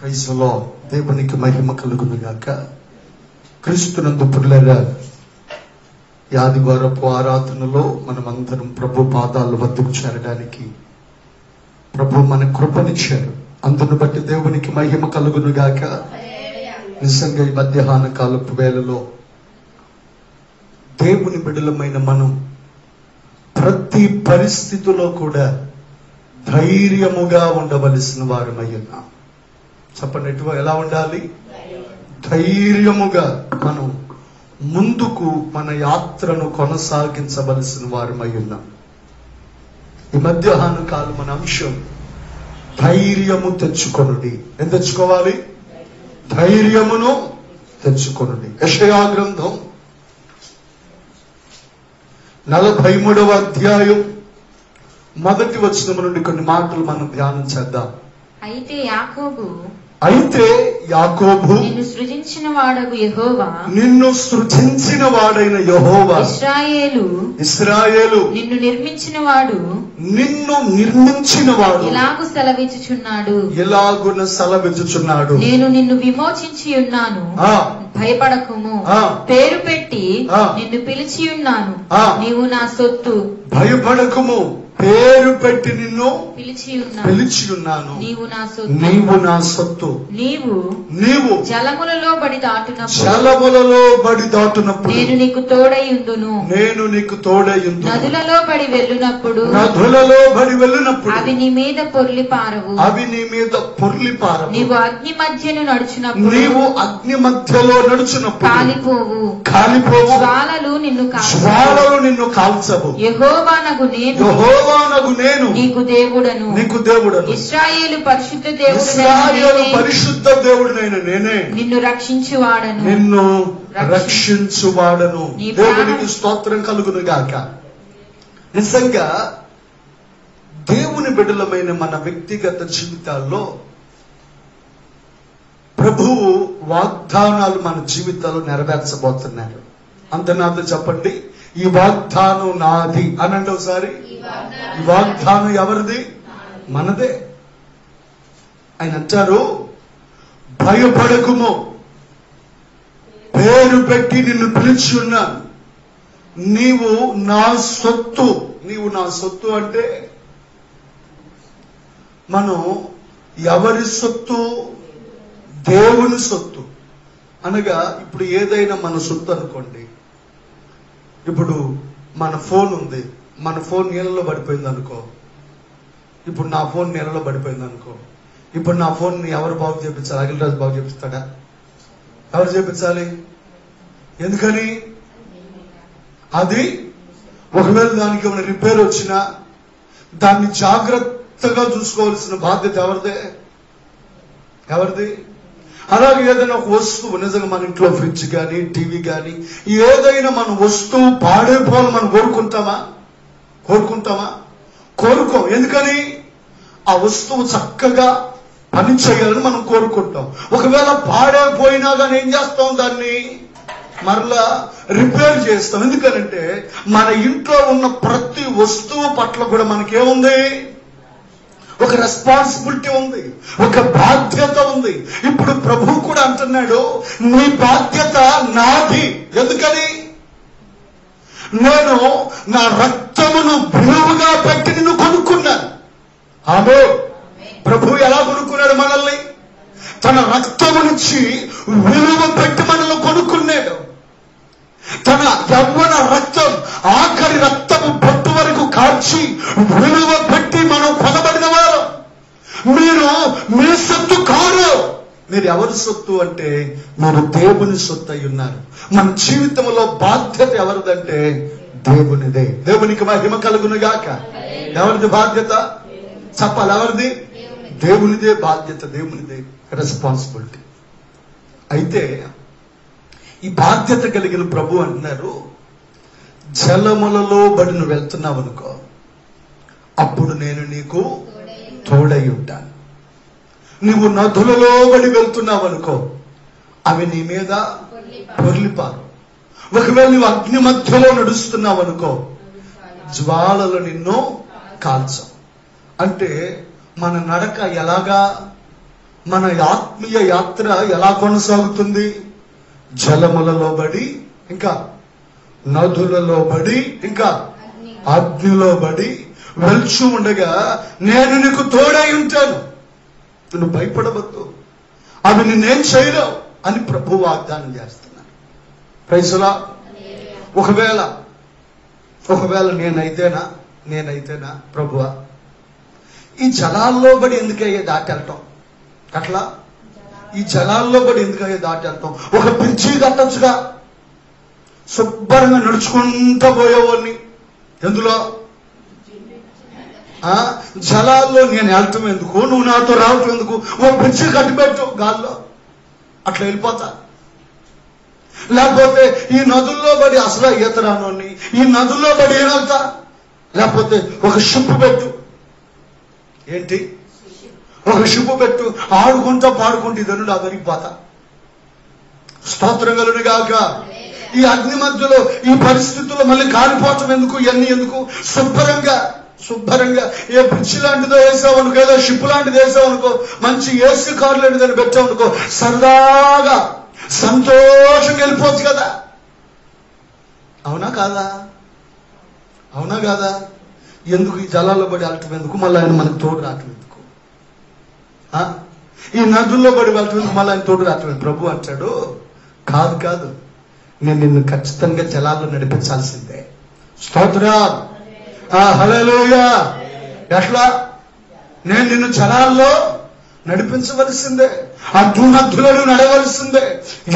Praise the lord. దేవునికి మహిమ కలుగును గాక. క్రీస్తునందు ప్రియులారా, ఈ ఆదివారపు ఆరాధనలో మనమందరం ప్రభు పాదాల వద్దకు చేరడానికి ప్రభు మన కృపనిచ్చారు. అందును బట్టి దేవునికి మహిమ కలుగును గాక. నిజంగా ఈ మధ్యాహ్న కాలపు వేళలో దేవుని బిడ్డలమైన మనం ప్రతి పరిస్థితిలో కూడా ధైర్యముగా ఉండవలసిన వారమై ఉన్నాం. చెప్పండి, ఎలా ఉండాలి? ధైర్యముగా మనం ముందుకు మన యాత్రను కొనసాగించవలసిన వారమై ఉన్నాం. ఈ మధ్యాహ్న కాలం మన అంశం ధైర్యము తెచ్చుకొనుడి. ఏం తెచ్చుకోవాలి? ధైర్యమును తెచ్చుకొనుడి. యెషయా గ్రంథం 43వ అధ్యాయం మొదటి వచనం నుండి కొన్ని మాటలు మనం ధ్యానం చేద్దాం. అయితే యాకోబు నిన్ను సృజించిన వాడగు యెహోవా, నిన్ను సృజించిన వాడైన యెహోవా, ఇశ్రాయేలు నిన్ను నిర్మించిన వాడు, ఇలాగు సెలవిచ్చుచున్నాడు. నేను నిన్ను విమోచించి ఉన్నాను, భయపడకుము. పేరు పెట్టి నిన్ను పిలిచి ఉన్నాను, నీవు నా సొత్తు. భయపడకుము, పేరు పెట్టి నిన్ను పిలిచి ఉన్నాను, నీవు నా సొత్తు. నీవు జలములలో బడి దాటునప్పుడు నేను నీకు తోడైయుందును. నదులలో బడి వెళ్ళినప్పుడు అవి నీ మీద పొర్లి పారవు. నీవు అగ్ని మధ్యలో నడుచునప్పుడు కాలిపోవు. జ్వాలలు నిన్ను కాల్చవు. యెహోవానగు నేను నీకు దేవుడను. ఇశ్రాయేలు పరిశుద్ధ దేవుడనైన నేనే నిన్ను రక్షించువాడను. దేవునికి స్తోత్రం కలుగును గాక. నిజంగా దేవుని బిడ్డలమైన మన వ్యక్తిగత జీవితాల్లో ప్రభువు వాగ్దానాలు మన జీవితాల్లో నెరవేర్చబోతున్నారు. అంత నాతో చెప్పండి, ఈ వాగ్దానం నాది అనండి ఒకసారి. ఈ వాగ్దానం ఎవరిది? మనదే. ఆయన అంటారు, భయపడకుము, పేరు పెట్టి నిన్ను పిలిచి ఉన్నాను, నీవు నా సొత్తు. నీవు నా సొత్తు అంటే మనం ఎవరి సొత్తు? దేవుని సొత్తు. అనగా ఇప్పుడు ఏదైనా మన సొత్తు అనుకోండి. ఇప్పుడు మన ఫోన్ ఉంది, మన ఫోన్ నీళ్ళలో పడిపోయింది అనుకో. ఇప్పుడు నా ఫోన్ నీళ్ళలో పడిపోయింది అనుకో. ఇప్పుడు నా ఫోన్ ఎవరు బాగు చేయించాలి? అఖిలరాజు బాగు చేపిస్తాడా? ఎవరు చేయించాలి? ఎందుకని? అది ఒకవేళ దానికి ఏమైనా రిపేర్ వచ్చినా దాన్ని జాగ్రత్తగా చూసుకోవాల్సిన బాధ్యత ఎవరిది? అలాగే ఏదైనా ఒక వస్తువు, నిజంగా మన ఇంట్లో ఫ్రిడ్జ్ కానీ టీవీ కానీ ఏదైనా మన వస్తువు పాడైపోవాలని మనం కోరుకోం. ఎందుకని? ఆ వస్తువు చక్కగా పని చేయాలని మనం కోరుకుంటాం. ఒకవేళ పాడైపోయినా కానీ ఏం చేస్తాం? దాన్ని మరలా రిపేర్ చేస్తాం. ఎందుకనంటే మన ఇంట్లో ఉన్న ప్రతి వస్తువు పట్ల కూడా మనకేముంది? ఒక రెస్పాన్సిబిలిటీ ఉంది, ఒక బాధ్యత ఉంది. ఇప్పుడు ప్రభు కూడా అంటున్నాడు, నీ బాధ్యత నాది. ఎందుకని? నేను నా రక్తమును విలువగా పెట్టి నిన్ను కొనుక్కున్నాను. ఆమె ప్రభు ఎలా కొనుక్కున్నాడు మనల్ని? తన రక్తమునిచ్చి విలువ పెట్టి మనల్ని కొనుక్కున్నాడు. తన యవ్వన రక్తం, ఆఖరి రక్తము బొట్టు వరకు కాల్చి విలువ పెట్టి మనం కొనబడిన వారు. మీరు మీ సొత్తు కారు. మీరు ఎవరి సొత్తు అంటే మీరు దేవుని సొత్తు అయి ఉన్నారు. మన జీవితంలో బాధ్యత ఎవరిదంటే దేవునిదే. దేవునికి మహిమ కలుగును గాక. ఎవరిది బాధ్యత? చెప్పాలి, ఎవరిది? దేవునిదే బాధ్యత, దేవునిదే రెస్పాన్సిబిలిటీ. అయితే ఈ బాధ్యత కలిగిన ప్రభు అంటున్నారు, జలములలో బడి నువ్వు వెళ్తున్నావు అనుకో, అప్పుడు నేను నీకు తోడై ఉంటాను. నువ్వు నదులలో బడి వెళ్తున్నావు అనుకో, అవి నీ మీద పొర్లిపారు. ఒకవేళ నువ్వు అగ్ని మధ్యలో నడుస్తున్నావు అనుకో, జ్వాలలు నిన్ను కాల్చవు. అంటే మన నడక ఎలాగా? మన ఆత్మీయ యాత్ర ఎలా కొనసాగుతుంది? జలములలో బడి, ఇంకా నదులలో బడి, ఇంకా అగ్నిలో బడి వెళ్చూ ఉండగా నేను నీకు తోడై ఉంటాను, నువ్వు భయపడవద్దు, అవి నిన్నేం చేయలేవు అని ప్రభు వాగ్దానం చేస్తున్నాను. Praise lord. ఒకవేళ నేనైతేనా ప్రభువా ఈ జలాల్లో బడి ఎందుకయ్యే దాటెళ్ళటం, అట్లా ఈ జలాల్లో బడి ఎందుకయ్యే దాటెళ్ళటం, ఒక బ్రిడ్జి కట్టొచ్చుగా, శుభ్రంగా నడుచుకుంటూ పోయేవాడిని. ఎందులో? జలాల్లో నేను వెళ్ళటం ఎందుకు, నువ్వు నాతో రావటం ఎందుకు, ఓ బ్రిడ్జి కట్టిపెట్టు గాల్లో, అట్లా వెళ్ళిపోతా. లేకపోతే ఈ నదుల్లో పడి అసలు ఈత రానోని ఈ నదుల్లో పడి ఏం వెళ్తా? లేకపోతే ఒక షిప్ పెట్టు, ఏంటి ఒక షిప్ పెట్టు, ఆడుకుంటా పాడుకుంటూ ఇదను నా దొరికిపోతా. స్తోత్రం కలుగును గాక. ఈ అగ్ని మధ్యలో ఈ పరిస్థితుల్లో మళ్ళీ కాలిపోవటం ఎందుకు, ఇవన్నీ ఎందుకు? శుభ్రంగా ఏ బ్రిడ్జ్ లాంటిదో వేసావనుకో, ఏదో షిప్ లాంటిది వేసావనుకో, మంచి ఏసీ కార్ లాంటిదని పెట్టావనుకో, సరదాగా సంతోషంగా వెళ్ళిపోవచ్చు కదా. అవునా కాదా? ఎందుకు ఈ జలాల్లో పడి వెళ్ళటం ఎందుకు, మళ్ళీ ఆయన మనకు తోడు రావటం ఎందుకు? ఈ నదుల్లో పడి వెళ్ళటం ఎందుకు, మళ్ళీ ఆయన తోడు రావటం ఎందుకు? ప్రభు అంటాడు, కాదు, నేను నిన్ను ఖచ్చితంగా జలాల్లో నడిపించాల్సిందే. స్తోత్రం. హల్లెలూయా. ఎట్లా? నేను నిన్ను జలాల్లో నడిపించవలసిందే, అగ్నిమధ్యలో నడవలసిందే.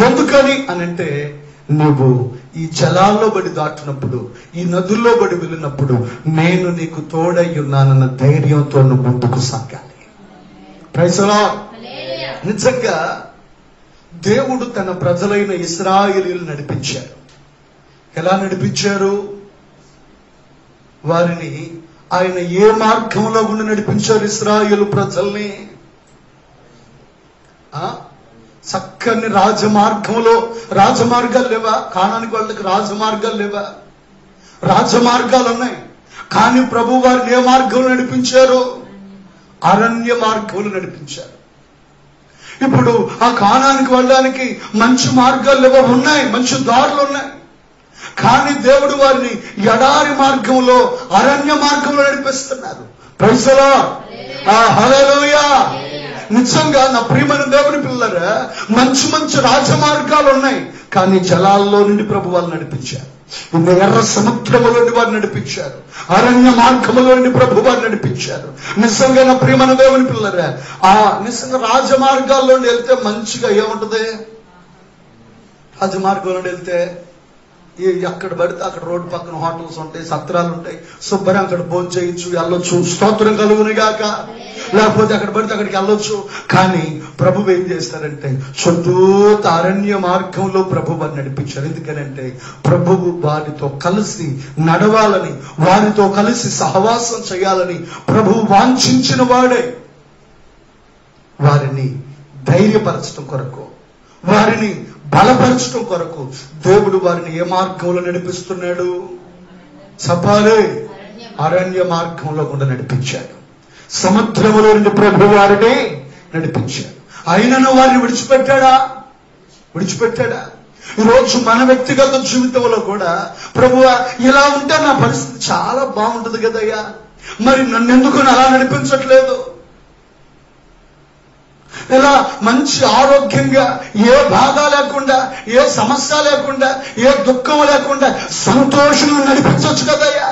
ఎందుకని అనంటే, నువ్వు ఈ జలాల్లో బడి దాటినప్పుడు, ఈ నదుల్లో బడి వెళ్ళినప్పుడు నేను నీకు తోడై ఉన్నానన్న ధైర్యంతో నువ్వు ముందుకు సాగాలి. Praise the lord. నిజంగా దేవుడు తన ప్రజలైన ఇశ్రాయేలీయులు నడిపించారు. ఎలా నడిపించారు? వారిని ఆయన ఏ మార్గంలో గుండా నడిపించారు ఇశ్రాయేలు ప్రజల్ని? చక్కని రాజమార్గాలు లేవా? కానానికి వాళ్ళకి రాజమార్గాలు లేవా? రాజమార్గాలు ఉన్నాయి. కానీ ప్రభు వారిని ఏ మార్గంలో నడిపించారు? అరణ్య మార్గంలో నడిపించారు. ఇప్పుడు ఆ కానానికి వెళ్ళడానికి మంచి మార్గాలు లేవా? ఉన్నాయి, మంచి దారులు ఉన్నాయి. కానీ దేవుడు వారిని ఎడారి మార్గంలో, అరణ్య మార్గంలో నడిపిస్తున్నారు. Praise the Lord. హల్లెలూయా. నిజంగా నా ప్రియమైన దేవుని పిల్లరా, మంచి రాజమార్గాలు ఉన్నాయి. కానీ జలాల్లో నుండి ప్రభు వాళ్ళు నడిపించారు. ఇంకా ఎర్ర సముద్రములో నుండి వారు నడిపించారు. అరణ్య మార్గములో నుండి ప్రభు వారు నడిపించారు. నిజంగా నా ప్రియమైన దేవుని పిల్లరా, నిజంగా రాజమార్గాల్లో వెళ్తే మంచిగా ఏముంటది? రాజమార్గంలో వెళ్తే ఎక్కడ పడితే అక్కడ రోడ్డు పక్కన హోటల్స్ ఉంటాయి, సత్రాలు ఉంటాయి, శుభ్రంగా అక్కడ భోజనం చేయొచ్చు, వెళ్ళొచ్చు. స్తోత్రం కలుగును గాక. లేకపోతే అక్కడ పడితే అక్కడికి వెళ్ళొచ్చు. కానీ ప్రభు ఏం చేస్తారంటే, చుట్టూత అరణ్య మార్గంలో ప్రభు వారిని నడిపించారు. ఎందుకనంటే ప్రభువు వారితో కలిసి నడవాలని, వారితో కలిసి సహవాసం చేయాలని ప్రభువు వాంఛించిన వాడే. వారిని ధైర్యపరచడం కొరకు, వారిని బలపరచడం కొరకు దేవుడు వారిని ఏ మార్గంలో నడిపిస్తున్నాడు? చెప్పాలి. అరణ్య మార్గంలో కూడా నడిపించాడు. సముద్రములో నుండి ప్రభు వారిని నడిపించాడు. అయినను వారిని విడిచిపెట్టాడా? ఈరోజు మన వ్యక్తిగత జీవితంలో కూడా ప్రభువా ఇలా ఉంటే నా పరిస్థితి చాలా బాగుంటుంది కదయ్యా, మరి నన్నెందుకు అలా నడిపించట్లేదు? ఇలా మంచి ఆరోగ్యంగా, ఏ బాధ లేకుండా, ఏ సమస్య లేకుండా, ఏ దుఃఖం లేకుండా సంతోషంగా నడిపించవచ్చు కదయ్యా.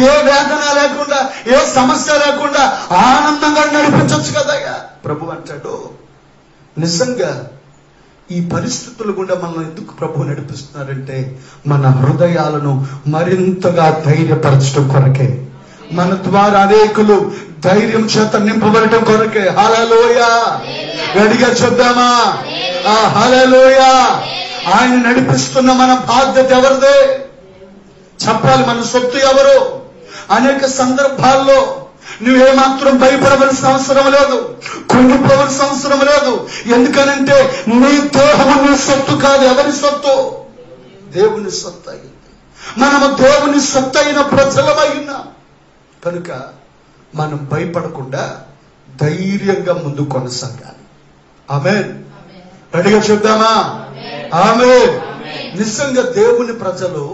ఏ వేదన లేకుండా, ఏ సమస్య లేకుండా ఆనందంగా నడిపించవచ్చు కదయ్యా. ప్రభు అంటాడు, నిజంగా ఈ పరిస్థితులు గుండా మనల్ని ఎందుకు ప్రభు నడిపిస్తున్నారంటే మన హృదయాలను మరింతగా ధైర్యపరచడం కొరకే, మన ద్వారా అనేకులు ధైర్యం చేత నింపబడటం కొరకే. హల్లెలూయా. గట్టిగా చెప్దామా? హల్లెలూయా. ఆయన నడిపిస్తున్న మన బాధ్యత ఎవరిదే? చెప్పాలి. మన సొత్తు ఎవరు? అనేక సందర్భాల్లో నువ్వేమాత్రం భయపడవలసిన అవసరం లేదు, కుంగిపోవలసిన అవసరం లేదు. ఎందుకనంటే నీ దేహము నీ సొత్తు కాదు. ఎవరి సొత్తు? దేవుని సొత్తు అయింది. మనము దేవుని సొత్తు అయిన ప్రజలమైనా కనుక మనం భయపడకుండా ధైర్యంగా ముందు కొనసాగాలి. ఆమేన్. రెడీగా చెప్దామా? ఆమేన్. నిజంగా దేవుని ప్రజలు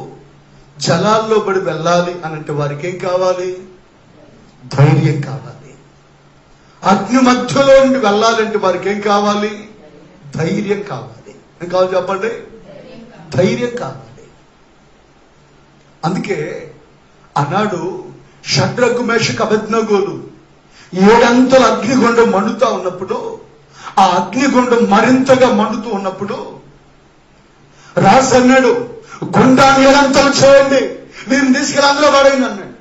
జలాల్లో పడి వెళ్ళాలి అనంటే వారికి ఏం కావాలి? ధైర్యం కావాలి. అగ్ని మధ్యలో నుండి వెళ్ళాలంటే వారికి ఏం కావాలి? ధైర్యం కావాలి. ఏం కావాలి చెప్పండి? ధైర్యం కావాలి. అందుకే ఆనాడు షడ్రకు మేషకు అబేద్నెగోలు 7 అంతల అగ్నిగుండం మండుతా ఉన్నప్పుడు, ఆ అగ్నిగుండం మరింతగా మండుతూ ఉన్నప్పుడు రాజు అన్నాడు, గుండాన్ని 7 అంతలు చేయండి, నేను తీసుకెళ్ళి అందులో పడేయండి అన్నాడు.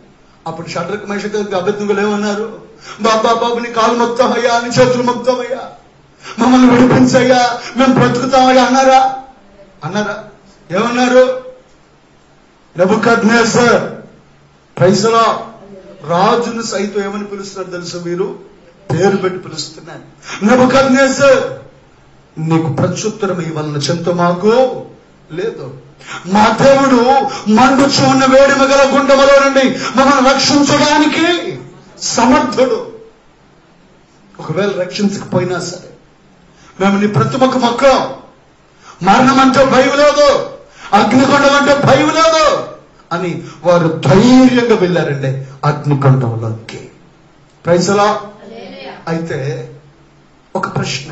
అప్పుడు షడ్రకు మేషకు అబేద్నెగోలు ఏమన్నారు? బాబు నీ కాలు మొత్తామయ్యా, నీ చేతులు మొత్తామయ్యా, మమ్మల్ని విడిపించయ్యా, మేము బ్రతుకుతామయ్యా అన్నారా? ఏమన్నారు? నెబుకద్నెజర్ ప్రైజ్లా రాజును సైతం ఏమని పిలుస్తున్నారు తెలుసు? మీరు పేరు పెట్టి పిలుస్తున్నారు. నెబుకద్నెజర్, నీకు ప్రత్యుత్తరం ఇవ్వాలన్న చింత మాకు లేదు. మా దేవుడు మండుచు ఉన్న వేడిమ గల గుండములో నుండి మమ్మల్ని రక్షించడానికి సమర్థుడు. ఒకవేళ రక్షించకపోయినా సరే మేము నీ ప్రతిమకు మొక్కం. మరణం అంటే భయం లేదు, అగ్నిగుండం అంటే భయం లేదు అని వారు ధైర్యంగా వెళ్ళారండి అగ్నిగుండంలోకి. Praise the lord. అయితే ఒక ప్రశ్న,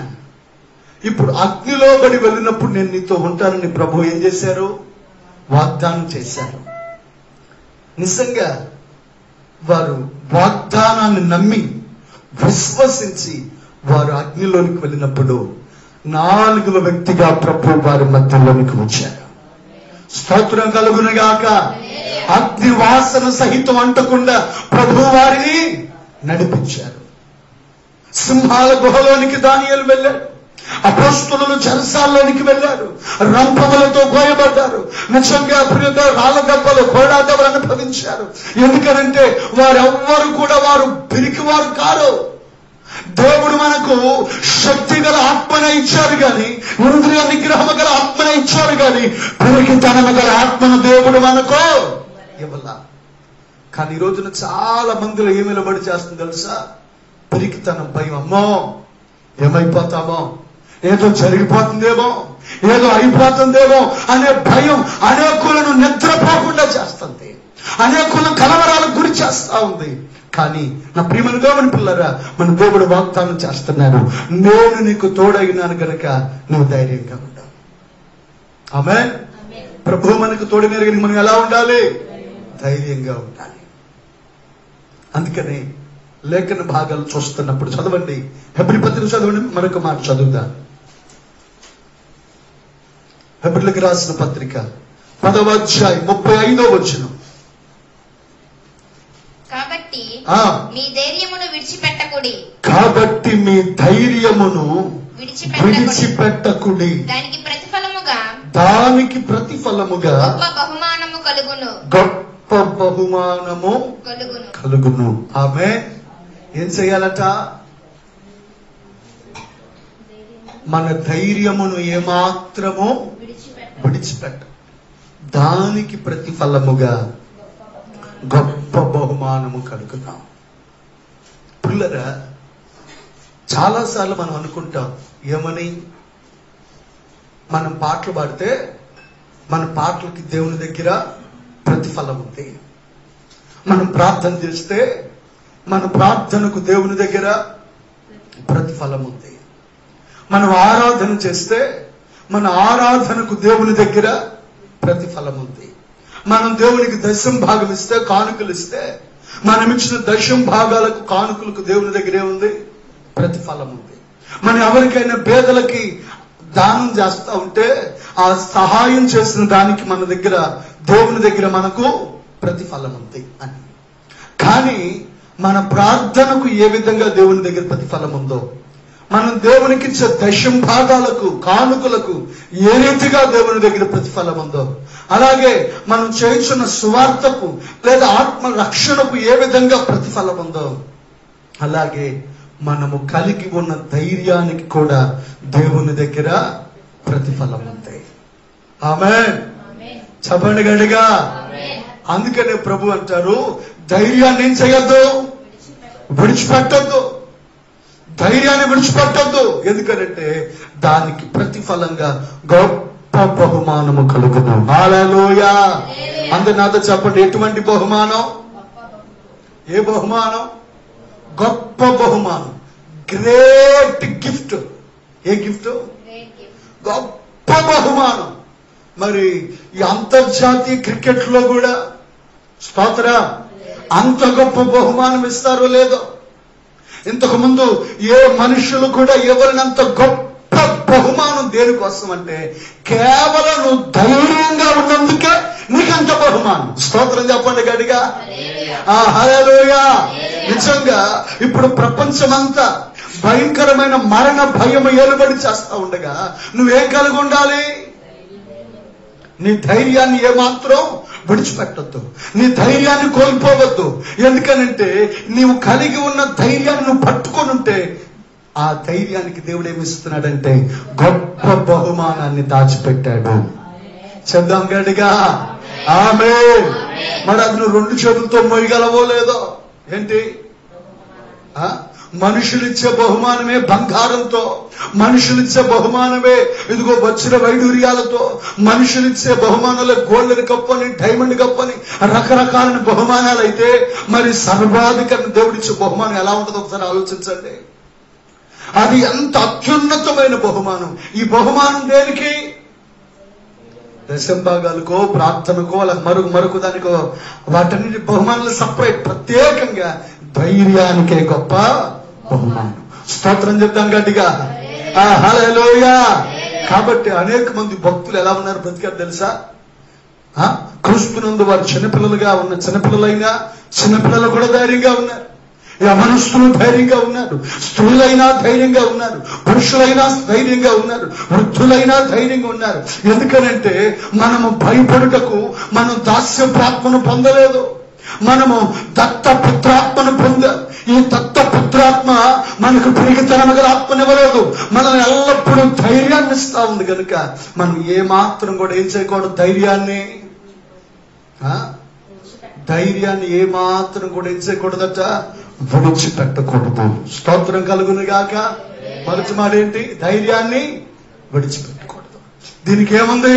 ఇప్పుడు అగ్నిలో పడి వెళ్ళినప్పుడు నేను నీతో ఉంటానని ప్రభు ఏం చేశారు? వాగ్దానం చేశారు. నిజంగా వారు వాగ్దానాన్ని నమ్మి విశ్వసించి వారు అగ్నిలోనికి వెళ్ళినప్పుడు 4వ వ్యక్తిగా ప్రభు వారి మధ్యలోనికి వచ్చారు. స్తోత్రం కలుగునుగాక. అగ్ని వాసన సహితం అంటకుండా ప్రభు వారిని నడిపించారు. సింహాల గుహలోనికి దానియేలు వెళ్ళాడు. అపోస్తలులు చెరసాల్లోనికి వెళ్ళారు. రంపములతో కోయబడ్డారు. నిజంగా ప్రియుగా రాళ్ళ దెబ్బలు, కోడా దెబ్బలు అనుభవించారు. ఎందుకనంటే వారెవ్వరు కూడా వారు పిరికివారు కారు. దేవుడు మనకు శక్తి గల ఆత్మనే ఇచ్చారు గాని, ఇంద్రియ నిగ్రహము గల ఆత్మనే ఇచ్చారు గాని, పిరికితనము గల ఆత్మను దేవుడు మనకు ఇవ్వలా. కానీ ఈ రోజున చాలా మందిలో ఏమి నిలబడి చేస్తుంది తెలుసా? పిరికితనం, భయం. అమ్మో ఏమైపోతామో, ఏదో జరిగిపోతుందేమో, ఏదో అయిపోతుందేమో అనే భయం అనేకులను నిద్రపోకుండా చేస్తుంది, అనేకులను కలవరాలకు గురి చేస్తా ఉంది. కానీ నా ప్రియమైన దేవుని పిల్లరా, మన దేవుడు వాగ్దానం చేస్తున్నారు, నేను నీకు తోడైనాను గనక నువ్వు ధైర్యంగా ఉండాలి. ఆమేన్. ప్రభు మనకు తోడైనారు గనక మనం ఎలా ఉండాలి? ధైర్యంగా ఉండాలి. అందుకని లేఖన భాగాలు చూస్తున్నప్పుడు చదవండి. హెబ్రీ పత్రిక చదవండి. మరొక మాట చదువుదాం. హెబ్రీలకు రాసిన పత్రిక 10వ అధ్యాయం 35వ వచనం. కాబట్టి మీ ధైర్యమును విడిచిపెట్టకుడి. కాబట్టి మీ ధైర్యమును విడిచిపెట్టకుడి. దానికి ప్రతిఫలముగా గొప్ప బహుమానము కలుగును. గొప్ప బహుమానము కలుగును. ఆమేన్. ఏం చేయాలట? మన ధైర్యమును ఏమాత్రము విడిచిపెట్ట, దానికి ప్రతిఫలముగా గొప్ప బహుమానము కలుగుతాం. పిల్లరా, చాలాసార్లు మనం అనుకుంటాం ఏమని? మనం పాటలు పాడితే మన పాటలకి దేవుని దగ్గర ప్రతిఫలం ఉంది. మనం ప్రార్థన చేస్తే మన ప్రార్థనకు దేవుని దగ్గర ప్రతిఫలం ఉంది. మనం ఆరాధన చేస్తే మన ఆరాధనకు దేవుని దగ్గర ప్రతిఫలం ఉంది. మనం దేవునికి దశం భాగం ఇస్తే, కానుకలు ఇస్తే, మనం ఇచ్చిన దశం భాగాలకు కానుకలకు దేవుని దగ్గరే ఉంది, ప్రతిఫలం ఉంది. మనం ఎవరికైనా పేదలకి దానం చేస్తా ఉంటే ఆ సహాయం చేసిన దానికి మన దగ్గర దేవుని దగ్గర మనకు ప్రతిఫలం ఉంది అని. కానీ మన ప్రార్థనకు ఏ విధంగా దేవుని దగ్గర ప్రతిఫలం ఉందో, మనం దేవునికి ఇచ్చే దశం భాగాలకు, కానుకలకు ఏ రీతిగా దేవుని దగ్గర ప్రతిఫలం ఉందో, అలాగే మనం చేస్తున్న సువార్తకు లేదా ఆత్మ రక్షణకు ఏ విధంగా ప్రతిఫలం ఉందో, అలాగే మనము కలిగి ఉన్న ధైర్యానికి కూడా దేవుని దగ్గర ప్రతిఫలం ఉంది. ఆమేన్. చెప్పండి గట్టిగా. అందుకనే ప్రభు అంటారు, ధైర్యాన్ని ఏం చేయొద్దు, విడిచిపెట్టద్దు. ధైర్యాన్ని విడిచిపెట్టద్దు. ఎందుకంటే దానికి ప్రతిఫలంగా గొప్ప బహుమానము కలుగును. హల్లెలూయా. అందరు నాతో చెప్పండి, ఎటువంటి బహుమానం? ఏ బహుమానం? గొప్ప బహుమానం, గ్రేట్ గిఫ్ట్. ఏ గిఫ్ట్? గొప్ప బహుమానం. మరి ఈ అంతర్జాతీయ క్రికెట్ లో కూడా స్తోత్ర అంత గొప్ప బహుమానం ఇస్తారో లేదో. ఇంతకు ముందు ఏ మనుషులు కూడా ఎవరినంత గొప్ప బహుమానం దేనికోసం అంటే కేవలం నువ్వు ధైర్యంగా ఉన్నందుకే నీకంత బహుమానం. స్తోత్రం చెప్పండి గట్టిగా. హల్లెలూయా. నిజంగా ఇప్పుడు ప్రపంచమంతా భయంకరమైన మరణ భయం ఏలుబడి చేస్తా ఉండగా నువ్వేం కలిగి ఉండాలి? నీ ధైర్యాన్ని ఏమాత్రం విడిచిపెట్టద్దు, నీ ధైర్యాన్ని కోల్పోవద్దు. ఎందుకనంటే నీవు కలిగి ఉన్న ధైర్యాన్ని నువ్వు పట్టుకొని ఉంటే ఆ ధైర్యానికి దేవుడు ఏమిస్తున్నాడంటే గొప్ప బహుమానాన్ని దాచిపెట్టాడు. చెప్దాం గట్టిగా ఆమేన్. మరి అది నువ్వు 2 చేతులతో మోయగలవో లేదో. ఏంటి? మనుషులిచ్చే బహుమానమే బంగారంతో, మనుషులిచ్చే బహుమానమే ఇదిగో వచ్చిన వైడూర్యాలతో, మనుషులిచ్చే బహుమానాలు గోల్డెన్ కప్ అని, డైమండ్ కప్ అని రకరకాల బహుమానాలు అయితే మరి సర్వాధికారి దేవుడిచ్చే బహుమానం ఎలా ఉంటుందో ఒకసారి ఆలోచించండి. అది ఎంత అత్యున్నతమైన బహుమానం. ఈ బహుమానం దేనికి? దశంభాగాలకో, ప్రార్థనకో, అలా మరొక దానికో, వాటన్నిటి బహుమానాలు సపరేట్. ప్రత్యేకంగా ధైర్యానికే గొప్ప బహుమానం. స్తోత్రం చెప్తాం గట్టిగా. హల్లెలూయా. కాబట్టి అనేక మంది భక్తులు ఎలా ఉన్నారు బ్రతికారు తెలుసా? క్రీస్తునందు వారు చిన్నపిల్లలుగా ఉన్న చిన్నపిల్లలైనా చిన్నపిల్లలు కూడా ధైర్యంగా ఉన్నారు, యవనస్తులు ధైర్యంగా ఉన్నారు, స్త్రీలైనా ధైర్యంగా ఉన్నారు, పురుషులైనా ధైర్యంగా ఉన్నారు, వృద్ధులైనా ధైర్యంగా ఉన్నారు. ఎందుకనంటే మనము భయపడుటకు మనం దాస్యప్రాత్మను పొందలేదు, మనము దత్తపుత్రాత్మను పొందాం. ఈ దత్తపుత్రాత్మ మనకు పెరిగితనం గల ఆత్మనివ్వలేదు, మనల్ని ఎల్లప్పుడూ ధైర్యాన్ని ఇస్తా ఉంది. కనుక మనం ఏ మాత్రం కూడా ఏం చేయకూడదు? ధైర్యాన్ని ఏ మాత్రం కూడా ఏం చేయకూడదట? విడిచిపెట్టకూడదు. స్తోత్రం కలుగును గాక. మొదటి మాట ఏంటి? ధైర్యాన్ని విడిచిపెట్టకూడదు. దీనికి ఏముంది?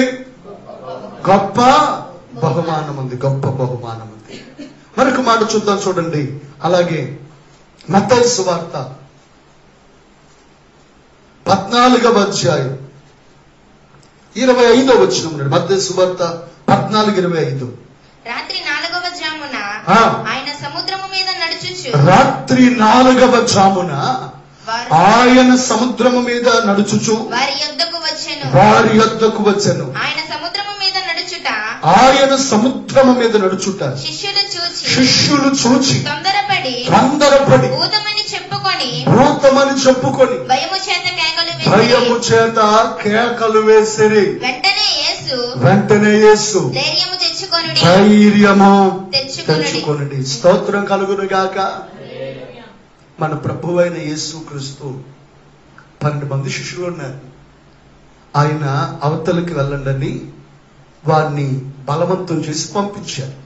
గొప్ప బహుమానం ఉంది, గొప్ప బహుమానం ఉంది. మరొక మాట చూద్దాం, చూడండి. అలాగే మత్తయి సువార్త 14వ అధ్యాయం 25వ వచనం. మత్తయి సువార్త 14:25. రాత్రి 4వ జామున ఆయన సముద్రము మీద నడుచుచు, రాత్రి 4వ జామున ఆయన సముద్రము మీద నడుచుచు వారి యొద్దకు వచ్చెను. ఆయన సముద్రము మీద నడుచుట శిష్యులు చూచి తొందరపడి భూతమని చెప్పుకొని భయము చేత కేకలు వేసిరి. వెంటనే యేసు ధైర్యము తెచ్చుకొనుడి. స్తోత్రం కలుగును గాక. మన ప్రభువైన యేసు క్రీస్తు 12 మంది శిష్యులు ఉన్నారు. ఆయన అవతలకి వెళ్ళండి వారిని బలవంతం చేసి పంపించారు.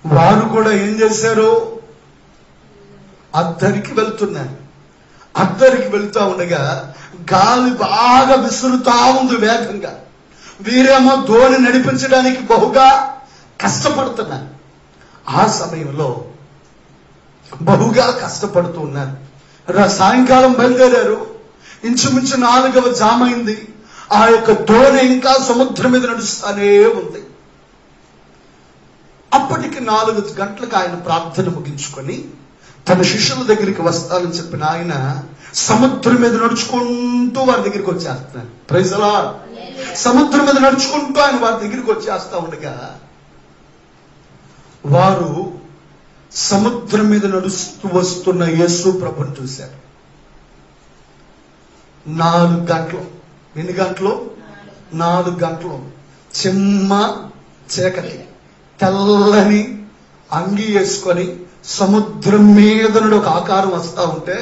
వారు కూడా ఏం చేశారు? అద్దరికి వెళ్తున్నారు. అద్దరికి వెళ్తా ఉండగా గాలి బాగా విసురుతా ఉంది వేగంగా. వీరేమో దోణి నడిపించడానికి బహుగా కష్టపడుతున్నారు. ఆ సమయంలో బహుగా కష్టపడుతూ ఉన్నారు. సాయంకాలం బయలుదేరారు. ఇంచుమించు 4వ జామైంది. ఆ యొక్క దోణి ఇంకా సముద్రం మీద నడుస్తానే ఉంది. అప్పటికి 4 గంటలకు ఆయన ప్రార్థన ముగించుకొని తన శిష్యుల దగ్గరికి వస్తానని చెప్పిన ఆయన సముద్రం మీద నడుచుకుంటూ వారి దగ్గరికి వచ్చేస్తున్నారు. Praise the lord. సముద్రం మీద నడుచుకుంటూ ఆయన వారి దగ్గరికి వచ్చేస్తా ఉండగా వారు సముద్రం మీద నడుస్తూ వస్తున్న యేసు ప్రభుని చూశారు. 4 గంటలు. ఎన్ని గంటలు? 4 గంటలు. చిమ్మ చీకటి, తెల్లని అంగి వేసుకొని సముద్రం మీద నుండి ఒక ఆకారం వస్తా ఉంటే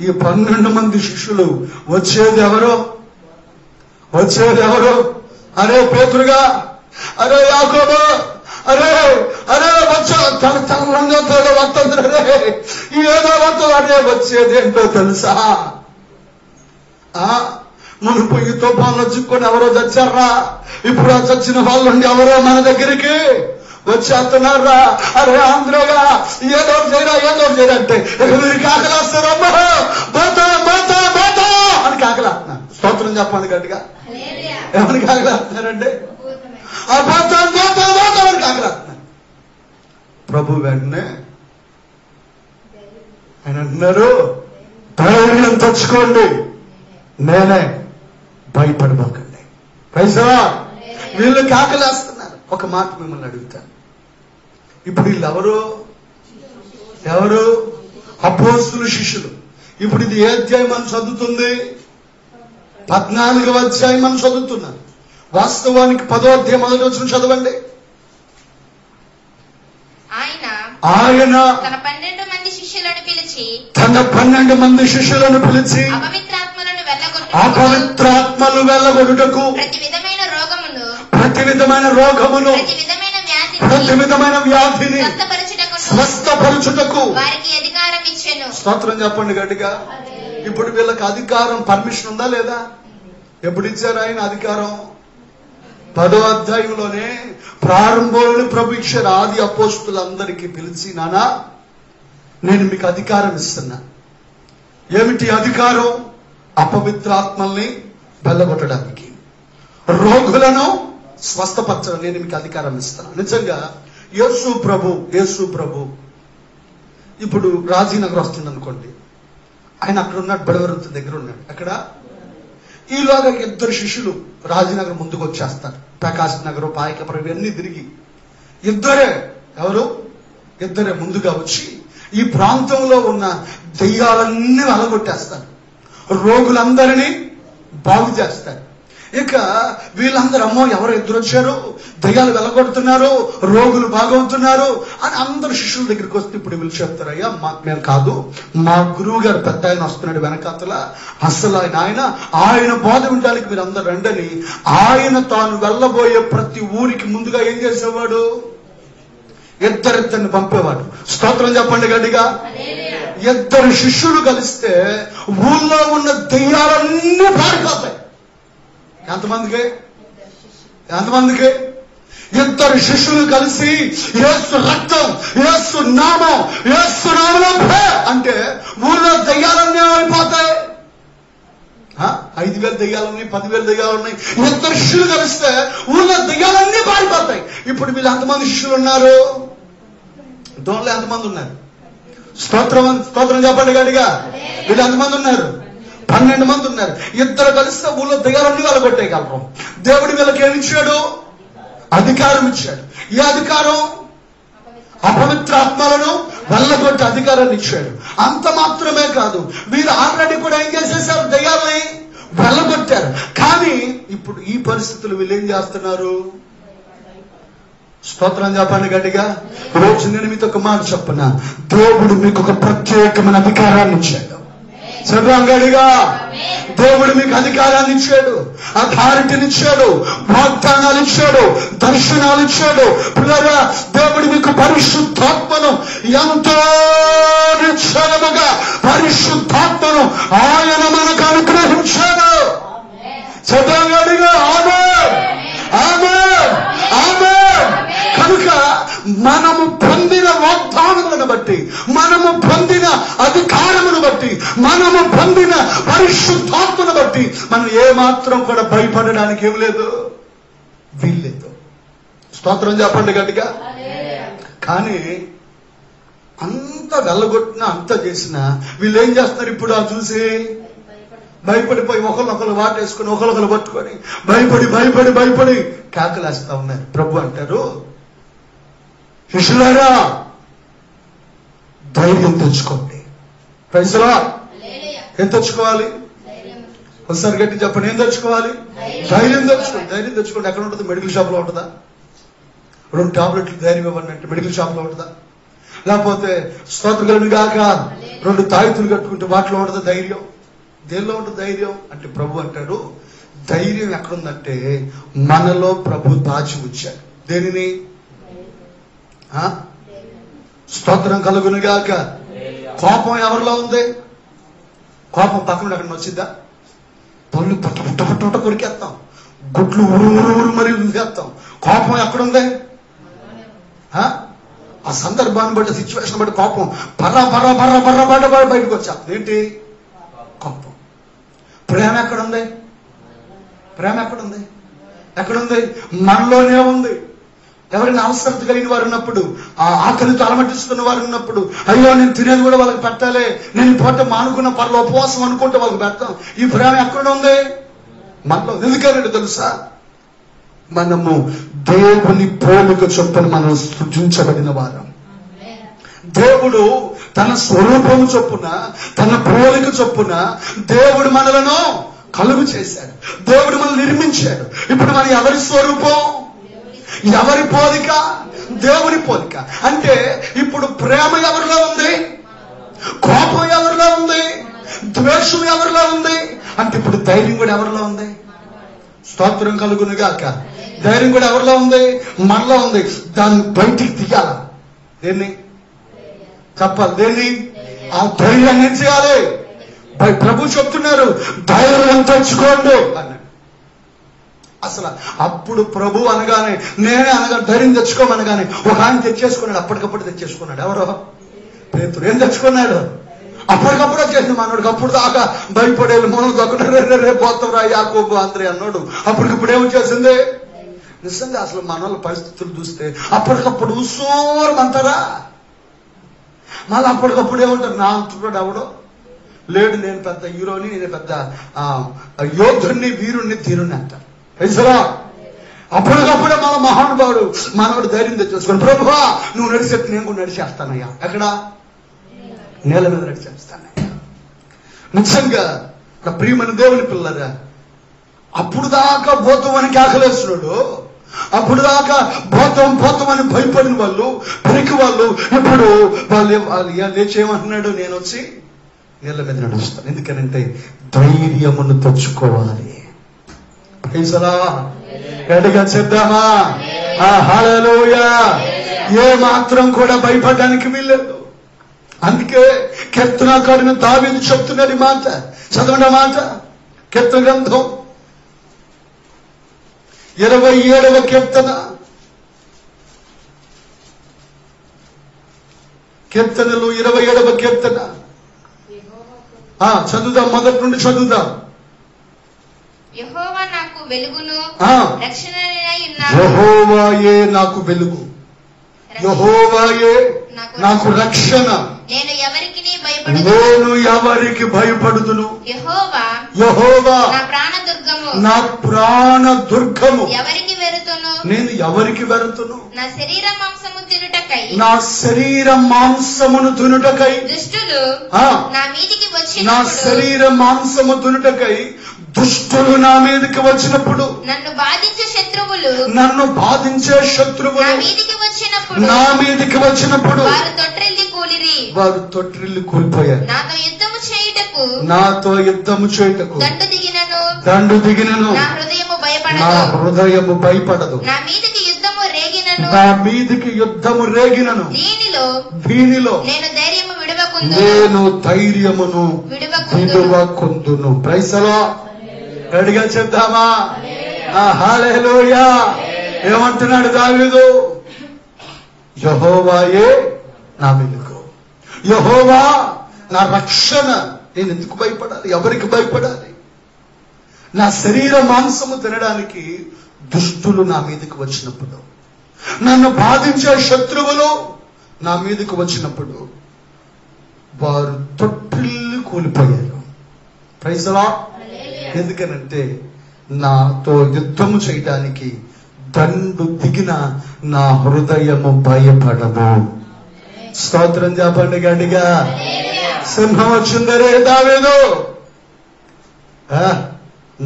ఈ 12 మంది శిష్యులు వచ్చేది ఎవరు? అరే పేతురుగా, అరే యాకోబు, అరే అరే వచ్చా తెల్లంగా ఏదో వస్తుంది, అరే ఏదో వస్తుంది, అరే వచ్చేది ఏంటో తెలుసా? మునుపు ఈ తుఫాన్లో చిక్కుని ఎవరో చచ్చారా, ఇప్పుడు ఆ చచ్చిన వాళ్ళ నుండి ఎవరో మన దగ్గరికి వచ్చేస్తున్నారా? అరే ఆంధ్రగా ఏదో చేయరా ఏదో చేయరా అంటే మీరు కాకలేస్తారమ్మా, పోతా పోతా పోతా అని కాకలేస్తున్నారు. స్తోత్రం చెప్పండి గట్టిగా. ఎవరిని కాకలేస్తున్నారంటే ఆ పోతా పోతా పోతా అని కాకలేస్తున్నారు. ప్రభు వెంటనే ఆయన అంటున్నారు, ధైర్యం తెచ్చుకోండి, నేనే, భయపడిపోకండి. పైసా వీళ్ళు కాకలేస్తున్నారు. ఒక మాట మిమ్మల్ని అడుగుతాను, ఇప్పుడు వీళ్ళు ఎవరు? అపోస్తలుల శిష్యులు. ఇప్పుడు ఇది ఏ అధ్యాయం మనం చదువుతుంది? 14వ అధ్యాయం మనం చదువుతున్నాం. వాస్తవానికి 10వ అధ్యాయం మొదటి వచనం చదవండి. ఆయన తన 12 మంది శిష్యులను పిలిచి అపవిత్రాత్మలు వెళ్ళగొట్టుటకు, ప్రతి విధమైన రోగమును, ప్రతి విధమైన వ్యాధిని స్వస్థపరచుటకు వారికి అధికారం ఇచ్చెను. స్తోత్రం చెప్పండి గట్టిగా. ఇప్పుడు వీళ్ళకి అధికారం, పర్మిషన్ ఉందా లేదా? ఎప్పుడు ఇచ్చారు ఆయన అధికారం? 10వ అధ్యాయంలోనే ప్రారంభంలోనే ప్రభు ఇచ్చారు. ఆది అపోస్తులందరికీ పిలిచి, నానా నేను మీకు అధికారం ఇస్తున్నా. ఏమిటి అధికారం? అపవిత్రాత్మల్ని వెళ్ళగొట్టడానికి, రోగులను స్వస్థపరచడం నేను మీకు అధికారం ఇస్తాను. నిజంగా యేసు ప్రభు ఇప్పుడు రాజీనగర్ వస్తుంది అనుకోండి, ఆయన అక్కడ ఉన్నాడు, బడవరుతు దగ్గర ఉన్నాడు. అక్కడ ఈలోగా 2 శిష్యులు రాజీనగర్ ముందుకు వచ్చేస్తారు. ప్రకాశ్ నగర్, పాయకపురం ఇవన్నీ తిరిగి ఇద్దరే ముందుగా వచ్చి ఈ ప్రాంతంలో ఉన్న దెయ్యాలన్నీ వెళ్ళగొట్టేస్తారు, రోగులందరినీ బాగు చేస్తారు. ఇక వీళ్ళందరూ అమ్మో ఎవరు ఎదురు వచ్చారు, దయ్యాలు వెళ్ళగొడుతున్నారు, రోగులు బాగవుతున్నారు అని అందరు శిష్యుల దగ్గరికి వస్తే ఇప్పుడు వీళ్ళు చెప్తారు, అయ్యా మేము కాదు, మా గురువు గారు పెద్ద ఆయన వస్తున్నాడు వెనకాతల, అసలు ఆయన బోధ వినడానికి మీరు అందరు రండని ఆయన తాను వెళ్ళబోయే ప్రతి ఊరికి ముందుగా ఏం చేసేవాడు? ఇద్దరిద్దరిని పంపేవాడు. స్తోత్రం చెప్పండి గట్టిగా. 2 శిష్యులు కలిస్తే ఊళ్ళో ఉన్న దెయ్యాలన్నీ పారిపోతాయి. ఎంతమందికి? 2 శిష్యులు కలిసి యేసు రక్తం, యేసు నామంలో అంటే ఊళ్ళో దయ్యాలన్నీ అయిపోతాయి. 5,000 దయ్యాలున్నాయి, 10,000 దయ్యాలున్నాయి. 2 శిష్యులు కలిస్తే ఊళ్ళో దయ్యాలన్నీ పారిపోతాయి. ఇప్పుడు వీళ్ళు ఎంతమంది శిష్యులు ఉన్నారు? దోన్లో ఎంతమంది ఉన్నారు? స్తోత్రం చెప్పండి గట్టిగా. వీళ్ళు ఎంతమంది ఉన్నారు? 12 మంది ఉన్నారు. 2 కలిస్తే ఊళ్ళో దయ్యాలన్నీ వెళ్ళగొట్టేయగలరు. దేవుడు వీళ్ళకి ఏమిచ్చాడు? అధికారం ఇచ్చాడు. ఈ అధికారం అపవిత్రాత్మలను వెళ్ళగొట్టే అధికారాన్ని ఇచ్చాడు. అంత మాత్రమే కాదు, వీరు ఆల్రెడీ కూడా ఏం చేసేసారు? దయ్యాలని వెళ్ళగొట్టారు. కానీ ఇప్పుడు ఈ పరిస్థితులు వీళ్ళు ఏం చేస్తున్నారు? స్తోత్రం చెప్పండి గట్టిగా. రోజు నేను మీతో ఒక మాట చెప్పనా, దేవుడు మీకు ఒక ప్రత్యేకమైన అధికారాన్ని ఇచ్చాడు. గడిగా దేవుడు మీకు అధికారాన్ని ఇచ్చాడు, అథారిటీని ఇచ్చాడు, వాగ్దానాలు ఇచ్చాడు, దర్శనాలు ఇచ్చాడు. పిల్లరా, దేవుడు మీకు పరిశుద్ధాత్మను ఎంతో నిశ్చయముగా పరిశుద్ధాత్మను ఆయన మనకు అనుగ్రహించాడు. చదవగడిగా కనుక మనము పొందిన వాగ్దానములను బట్టి, మనము పొందిన అధికారమును బట్టి, మనము పొందిన పరిశుద్ధాత్మను బట్టి మనం ఏమాత్రం కూడా భయపడడానికి ఏం లేదు, వీల్లేదు. స్తోత్రం చెప్పండి గట్టిగా. కానీ అంత వెళ్ళగొట్టినా అంత చేసినా వీళ్ళు ఏం చేస్తున్నారు? ఇప్పుడు ఆ చూసి భయపడిపోయి ఒకరినొకరు వాటేసుకుని ఒకరినొకరు పట్టుకొని భయపడి కేకలేస్తా ఉన్నారు. ప్రభు అంటారు, శిష్యులారా ధైర్యం తెచ్చుకోండి. ప్రైజ్లా. ఏం తెచ్చుకోవాలి? ఒకసారి గట్టి చెప్పండి. ఏం తెచ్చుకోవాలి? ధైర్యం తెచ్చుకోండి. ఎక్కడ ఉంటుంది? మెడికల్ షాప్ లో ఉంటుందా? 2 టాబ్లెట్లు ధైర్యం ఇవ్వండి అంటే మెడికల్ షాప్ లో ఉంటుందా? లేకపోతే స్తోత్రం గాక 2 తాయితులు కట్టుకుంటే వాటిలో ఉంటుంది ధైర్యం? దేనిలో ఉంటుంది ధైర్యం అంటే ప్రభు అంటాడు, ధైర్యం ఎక్కడుందంటే మనలో ప్రభు దాచి ఉంచాడు. దేనిని? స్తోత్రం కలుగునుగాక. కోపం ఎవరిలో ఉంది? కోపం పక్కన ఎక్కడ వచ్చిందా? పళ్ళు పుట్ట పుట్ట పుట్ట పుట్ట కొరికేస్తాం, గుడ్లు ఊరు ఊరు మరి చేస్తాం. కోపం ఎక్కడుంది? ఆ సందర్భాన్ని బట్టి, సిచ్యువేషన్ బట్టి కోపం బర్ర బర్ర బర్ర బర్ర బర్ర బయటకు వచ్చేస్తుంది. ఏంటి? కోపం. ప్రేమ ఎక్కడుంది? ప్రేమ ఎక్కడుంది? ఎక్కడుంది? మనలోనే ఉంది. ఎవరైనా అవసరత కలిగిన వారు ఉన్నప్పుడు, ఆ ఆకలితో అలమటిస్తున్న వారు ఉన్నప్పుడు, అయ్యో నేను తినేది కూడా వాళ్ళకి పెట్టాలి, నేను పోతే మానుకున్న పర్లో ఉపవాసం అనుకుంటే వాళ్ళకి పెడతాం. ఈ ప్రేమ ఎక్కడ ఉంది? మనలో. ఎందుకంటే తెలుసా, మనము దేవుని పోలిక చొప్పున మనం సృజించబడిన వారం. దేవుడు తన స్వరూపము చొప్పున, తన పోలిక చొప్పున దేవుడు మనలను కలుగు చేశాడు. దేవుడు మనల్ని నిర్మించాడు. ఇప్పుడు మన ఎవరి స్వరూపం? ఎవరి పోలిక? దేవుని పోలిక. అంటే ఇప్పుడు ప్రేమ ఎవరిలో ఉంది? కోపం ఎవరిలో ఉంది? ద్వేషం ఎవరిలో ఉంది? అంటే ఇప్పుడు ధైర్యం కూడా ఎవరిలో ఉంది? స్తోత్రం కలుగునుగాక. ధైర్యం కూడా ఎవరిలో ఉంది? మనలో ఉంది. దాన్ని బయటికి తీయాల. దేన్ని చెప్పాలి? దేన్ని? ఆ ధైర్యాన్ని ఏం చేయాలి? ప్రభు చెప్తున్నారు, ధైర్యం తెచ్చుకోండి అన్నాడు. అసలు అప్పుడు ప్రభు అనగానే, నేనే అనగా ధైర్యం తెచ్చుకోమనగానే ఒక ఆయన తెచ్చేసుకున్నాడు. అప్పటికప్పుడు తెచ్చేసుకున్నాడు. ఎవరో? పేతురు. ఏం తెచ్చుకున్నాడు? అప్పటికప్పుడు వచ్చేసింది మనోడికి. అప్పుడు దాకా భయపడేది, మనం దొక్కడు రేపు పోతారా యాకోబు అంద్రే అన్నాడు. అప్పటికిప్పుడు ఏమొచ్చేసింది? నిజంగా అసలు మన వాళ్ళ పరిస్థితులు చూస్తే అప్పటికప్పుడు ఉసూరం అంటారా? మళ్ళీ అప్పటికప్పుడు ఏమంటారు? నా అంటున్నాడు ఎవడో లేడు, నేను పెద్ద హీరోని, నేను పెద్ద యోధుణ్ణి, వీరుణ్ణి, ధీరుణ్ణి అంటారు. అప్పటికప్పుడే మన మహానుభావుడు మనవాడు ధైర్యం తెచ్చేసుకుని, ప్రభువా నువ్వు నడిచేట్టు నేను కూడా నడిచేస్తానయ్యా. ఎక్కడ? నేల మీద నడిచేస్తానయ్యా. నిజంగా నా ప్రియమైన దేవుని పిల్లరా, అప్పుడు దాకా భూతమని కేకలేస్తున్నాడు, అప్పుడు దాకా భూతం అని భయపడిన వాళ్ళు, పెరికి వాళ్ళు, ఇప్పుడు వాళ్ళు లేచేయమంటున్నాడు, నేను వచ్చి నీళ్ళ మీద నడుస్తాను. ఎందుకనంటే ధైర్యమును తెచ్చుకోవాలి. గట్టిగా చెప్దామా? హల్లెలూయా. ఏ మాత్రం కూడా భయపడడానికి వీల్లేదు. అందుకే కీర్తనాకారుని దావీదు చెప్తున్నది మాట. చదవండి మాట. కీర్తన గ్రంథం 27వ కీర్తన, కీర్తనలు 27వ కీర్తన. చదువుదాం, మొదటి నుండి చదువుదాం. యెహోవా నాకు వెలుగును, రక్షణయై ఉన్నాడు. యెహోవాయే నాకు వెలుగు, యెహోవాయే నాకు రక్షణ. నేను ఎవరికి భయపడుదును? యెహోవా నా ప్రాణ దుర్గము. నేను ఎవరికి వెరుతును? నా శరీర మాంసమును తినుటకై దుష్టులు నా శరీర మాంసము తినుటకై దుష్టులు నా మీదకి వచ్చినప్పుడు, నన్ను బాధించే శత్రువులు నా మీదకి వచ్చినప్పుడు వారు తొట్టిల్లి కూలిపోయారు. నాతో యుద్ధము చేయుటకు దండు దిగినను, నా హృదయము భయపడదు. నా మీదికి యుద్ధము రేగినను, దీనిలో నేను ధైర్యమును విడువకుందును. Praise the lord. రెడీగా చెప్దామా? హల్లెలూయా. ఏమంటున్నాడు దావీదు? యెహోవాయే నా వెలుగు, యెహోవా నా రక్షణ. నేను ఎందుకు భయపడాలి? ఎవరికి భయపడాలి? నా శరీర మాంసము తినడానికి దుష్టులు నా మీదకి వచ్చినప్పుడు, నన్ను బాధించే శత్రువులు నా మీదకి వచ్చినప్పుడు వారు తొట్టిల్లి కూలిపోయారు. Praise the Lord. ఎందుకనంటే నాతో యుద్ధము చేయడానికి దండు దిగిన నా హృదయము భయపడదు. స్తోత్రం చెప్పండి గట్టిగా. సింహం వచ్చిందరే దావీదు.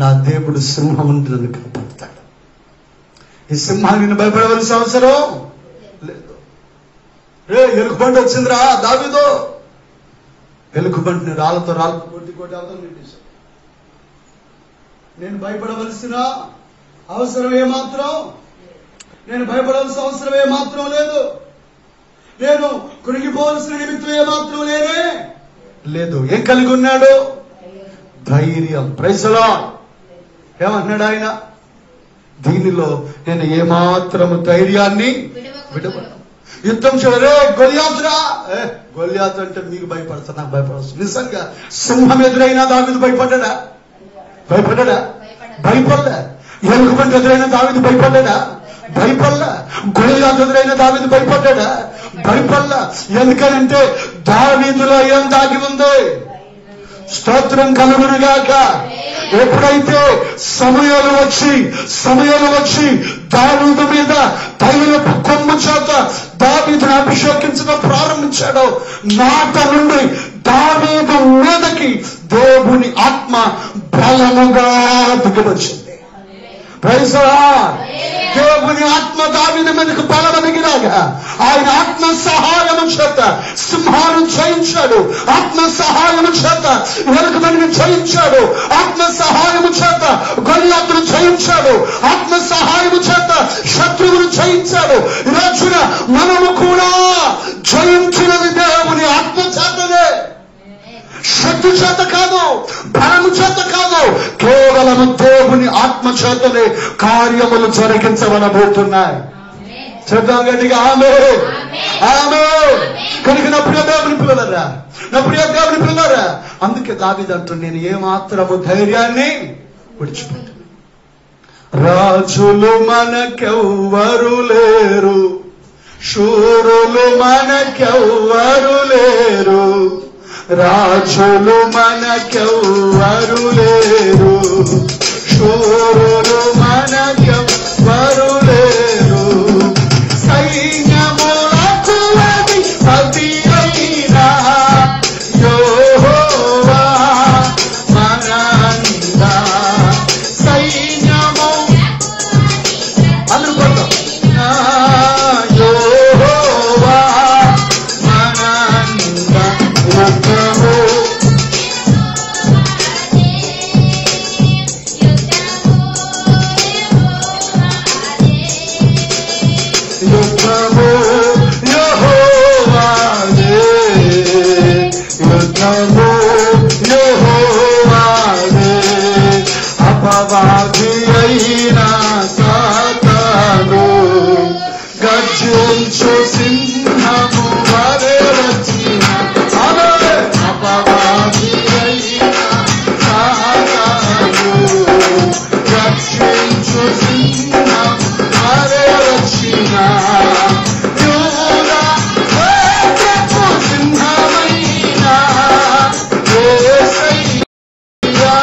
నా దేవుడు సింహం నన్ను కాపాడుతాడు. ఈ సింహాన్ని భయపడవలసిన అవసరం లేదు. ఎలుగుబంటి వచ్చిందిరా దావీదు. ఎలుగుబంటిని రాళ్ళతో కొట్టి అవతల పెట్టేశాడు. నేను భయపడవలసిన అవసరం ఏమాత్రం లేదు. నేను కృంగిపోవలసిన నిమిత్తం ఏమాత్రం లేనే లేదు. ఏం కలిగి ఉన్నాడు? ధైర్యం. Praise the lord. ఏమన్నాడు ఆయన? దీనిలో నేను ఏమాత్రము ధైర్యాన్ని విడవను. యుద్ధం చూడరే గొలియాతురా. గొలియాతు అంటే మీకు భయపడతా, నాకు భయపడవచ్చు. నిజంగా సింహం ఎదురైనా దావీదు భయపడ్డా? భయపడ్డా? భయపడలే. ఎలుగుబంటి ఎదురైనా దావీదు భయపడ్డా? భయపడలా. గొలియాతు ఎదురైనా దావీదు భయపడ్డా? భయపడలా. ఎందుకనంటే దావీదులో ఏం దాగి ఉంది? స్తోత్రం కలుగునుగాక. ఎప్పుడైతే సమయాలు వచ్చి దావీదు మీద తైలపు కొమ్ము చేత దావీదును అభిషేకించడం ప్రారంభించాడో నాట నుండి దావీదు మీదకి దేవుని ఆత్మ బలముగా దిగవచ్చింది. Praise the lord. దేవుని ఆత్మ దావీదు మీదకు బలమదిగిరాగా ఆయన ఆత్మ సహాయము చేత సింహాలను జయించాడు. ఆత్మ సహాయము చేత ఎలుగుబంటిని జయించాడు. ఆత్మ సహాయము చేత గొలియాతును జయించాడు. ఆత్మ సహాయము చేత శత్రువును జయించాడు. ఈ రోజున మనము కూడా జయించినది దేవుని ఆత్మ చేతనే, శక్తి చేత కాదు, బలము చేత కాదు, కేవలము దేవుని ఆత్మ చేతనే కార్యములు జరిగించబడబోతున్నాయి. చెప్తాం గట్టిగా ఆమేన్, ఆమేన్. కనుక నా ప్రియ దేవుని పిల్లలారా, అందుకే దావీదు అంటాడు, నేను ఏమాత్రము ధైర్యాన్ని విడిచిపెట్టను. రాజులు మనకెవ్వరు లేరు, శూరులు మనకెవ్వరు లేరు, రాజులు మనకెవ్వరు లేరు, శూరులు మనకెవ్వరు లేరు, సైన్యములకు అధిపతి అయిన యెహోవా మనంద, సైన్యము అందరూ యెహోవా మనంద, యుద్ధము యెహోవాదే, యుద్ధము యెహోవాదే, అపవాది అయిన సాతాను గర్జించు సింహము వలె వచ్చిన, అపవాది అయిన సాతాను గర్జించు సింహము వలె వచ్చిన, యూదా వేగపు సింహమైన యేసయ్యా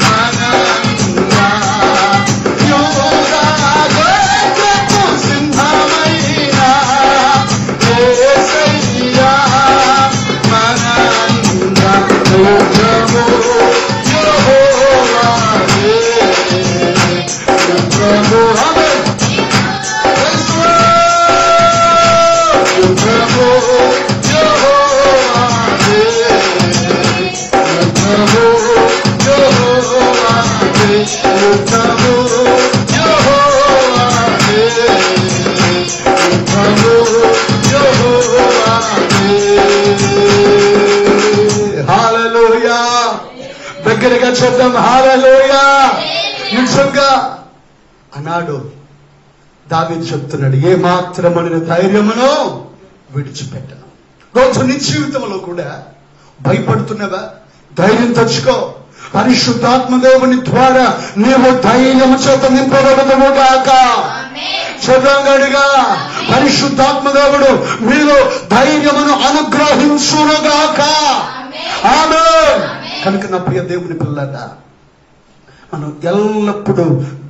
మనంద, యూదా వేగపు సింహమైన యేసయ్యా మనంద, యుద్ధము యెహోవాదే, యుద్ధము ఆమేన్. యుద్ధము యెహోవాదే, యుద్ధము యెహోవాదే, యుద్ధము యెహోవాదే, యుద్ధము యెహోవాదే. హల్లెలూయా. దగ్గరగా చెప్దాం హల్లెలూయా. నిజంగా అన్నాడు దావీదు చెప్తున్నాడు, ఏ మాత్రము నేను ధైర్యమును విడిచిపెట్టను. రోజు నీ జీవితంలో కూడా భయపడుతున్నావా? ధైర్యం తెచ్చుకో. పరిశుద్ధాత్మ దేవుని ద్వారా నీవు ధైర్యము చేత నింపబడదువు గాక. చదవంగడిగా పరిశుద్ధాత్మ దేవుడు మీలో ధైర్యమును అనుగ్రహించునుగాక. ఆమేన్. కనుక నా ప్రియ దేవుని పిల్లలారా, మనం ఎల్లప్పుడూ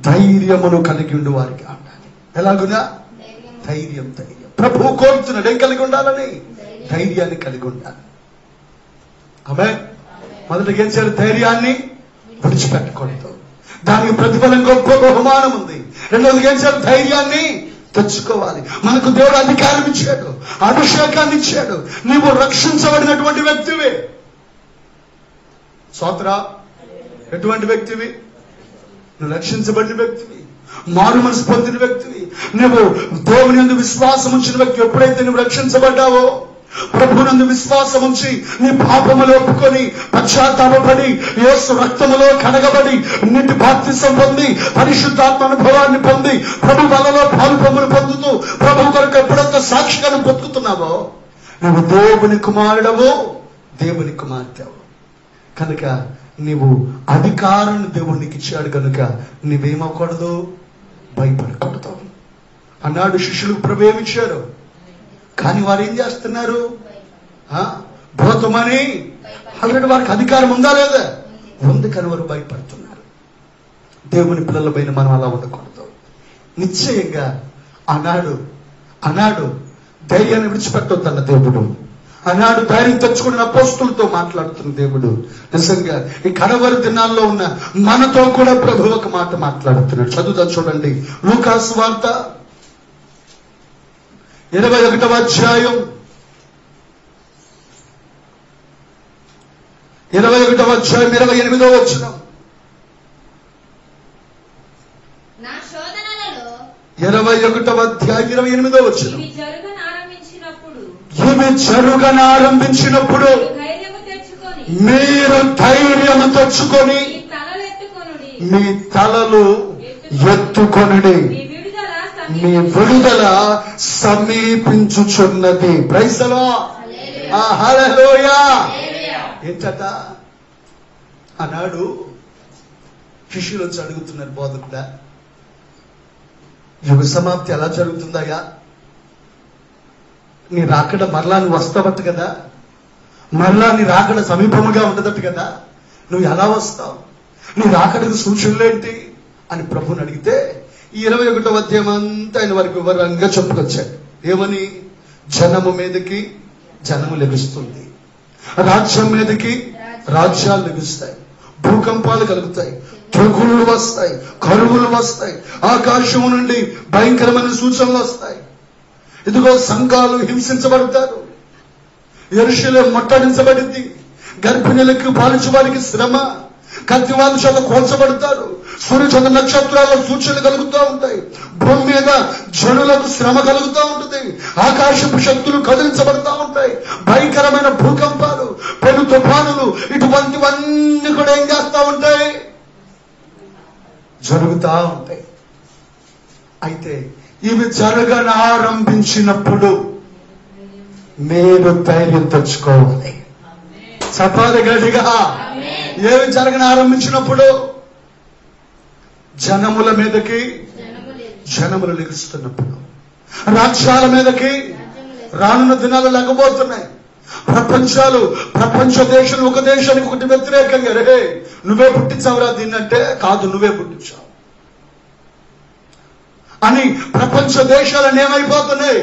ధైర్యమును కలిగి ఉండే వారికి ఉండాలి. ఎలాగునా? ధైర్యం. ప్రభువు కోరుతున్నాడు ఏం కలిగి ఉండాలని? ధైర్యాన్ని కలిగి ఉండాలి. ఆమేన్. మొదటిగా ఏం చేయాలి? ధైర్యాన్ని విడిచిపెట్టకూడదు. దానికి ప్రతిఫలం గొప్ప బహుమానం ఉంది. రెండవదిగా ఏం చేయాలి? ధైర్యాన్ని తెచ్చుకోవాలి. మనకు దేవుడు అధికారం ఇచ్చాడు, అభిషేకాన్ని ఇచ్చాడు. నీవు రక్షించబడినటువంటి వ్యక్తివే. స్తోత్రం. ఎటువంటి వ్యక్తివి? నువ్వు రక్షించబడిన వ్యక్తివి. మారు మనసు పొందిన వ్యక్తివి, నువ్వు దేవుని యందు విశ్వాసం ఉంచిన వ్యక్తి. ఎప్పుడైతే నువ్వు రక్షించబడ్డావో, ప్రభువునందు విశ్వాసం ఉంచి నీ పాపములు ఒప్పుకొని పశ్చాత్తాపపడి యేసు రక్తములో కడగబడి నీటి బాప్తిసం పొంది పరిశుద్ధాత్మ అనుభవాన్ని పొంది ప్రభు వలలో పాలు పొందులు పొందుతూ ప్రభు కొరకు ఎప్పుడైతే సాక్షిగా బతుకుతున్నావో, నువ్వు దేవుని కుమారుడవు, దేవుని కుమార్తెవు. కనుక నీవు అధికారాన్ని దేవునికి ఇచ్చాడు కనుక నీవేమకూడదు, భయపడకూడదు అన్నాడు. శిష్యులకు ప్రభు ఏమిచ్చారు, కానీ వారు ఏం చేస్తున్నారు, భూతమని ఆల్రెడీ వారికి అధికారం ఉందా లేదా, ఉంది, కానీ వారు భయపడుతున్నారు. దేవుని పిల్లలపైన మనం అలా ఉండకూడదు. నిశ్చయంగా అన్నాడు ధైర్యాన్ని విడిచిపెట్టొద్దన్న దేవుడు, అన్నాడు ధైర్యం తెచ్చుకున్న అపోస్తులతో మాట్లాడుతున్న దేవుడు. నిజంగా ఈ కడవరి దినాల్లో ఉన్న మనతో కూడా ప్రభు ఒక మాట మాట్లాడుతున్నాడు. చదువుతా చూడండి, లూకాసు వార్త 21వ అధ్యాయం 28వ వచనం. 21వ అధ్యాయం 28వ వచనం. ఇవి జరుగనారంభించినప్పుడు మీరు ధైర్యము తెచ్చుకొని మీ తలలు ఎత్తుకొనుడి, మీ విడుదల సమీపించుచున్నది. ప్రైజ్ ది లార్డ్, హల్లెలూయా. ఏంటట అన్నాడు. శిష్యులు వచ్చి అడుగుతున్నారు, బోధకుడా యుగ సమాప్తి ఎలా జరుగుతుందయ్యా, నీ రాకడ మరలా నువ్వు వస్తావట కదా, మరలా నీ రాకడ సమీపముగా ఉండదట కదా, నువ్వు ఎలా వస్తావు, నీ రాకడకు సూచనలేంటి అని ప్రభుని అడిగితే ఈ 21వ అధ్యాయం అంతా ఆయన వారికి వివరంగా చెప్పుకొచ్చాడు. ఏమని, జనము మీదకి జనము లెగుస్తుంది, రాజ్యం మీదకి రాజ్యాలు లెగుస్తాయి, భూకంపాలు కలుగుతాయి, తెగుళ్ళు వస్తాయి, కరువులు వస్తాయి, ఆకాశము నుండి భయంకరమైన సూచనలు వస్తాయి. ఇదిగో సంఘాలు హింసించబడతారు, యెరూషలేము ముట్టడించబడింది, గర్భిణులకు పాలించే వారికి శ్రమ, కత్తివాళ్ళ చేత కోల్చబడతారు, సూర్యచంద్ర నక్షత్రాల సూచనలు కలుగుతూ ఉంటాయి, భూమి మీద జనులకు శ్రమ కలుగుతూ ఉంటుంది, ఆకాశపు శక్తులు కదిలించబడతా ఉంటాయి, భయంకరమైన భూకంపాలు, పెను తుఫానులు, ఇటువంటివన్నీ కూడా ఏం చేస్తా ఉంటాయి, జరుగుతూ ఉంటాయి. అయితే ఇవి జరగనారంభించినప్పుడు మీరు ధైర్యం తెచ్చుకోవాలి. చెప్పాలి గట్టిగా. ఏమి జరగనారంభించినప్పుడు జనముల మీదకి జనములు లెగుస్తున్నప్పుడు, రాజ్యాల మీదకి రానున్న దినాలు లెగబోతున్నాయి. ప్రపంచ దేశాలు ఒక దేశానికి ఒకటి వ్యతిరేకంగా, రే నువ్వే పుట్టించావురా దీన్నంటే, కాదు నువ్వే పుట్టించావు అని ప్రపంచ దేశాలను ఏమైపోతున్నాయి,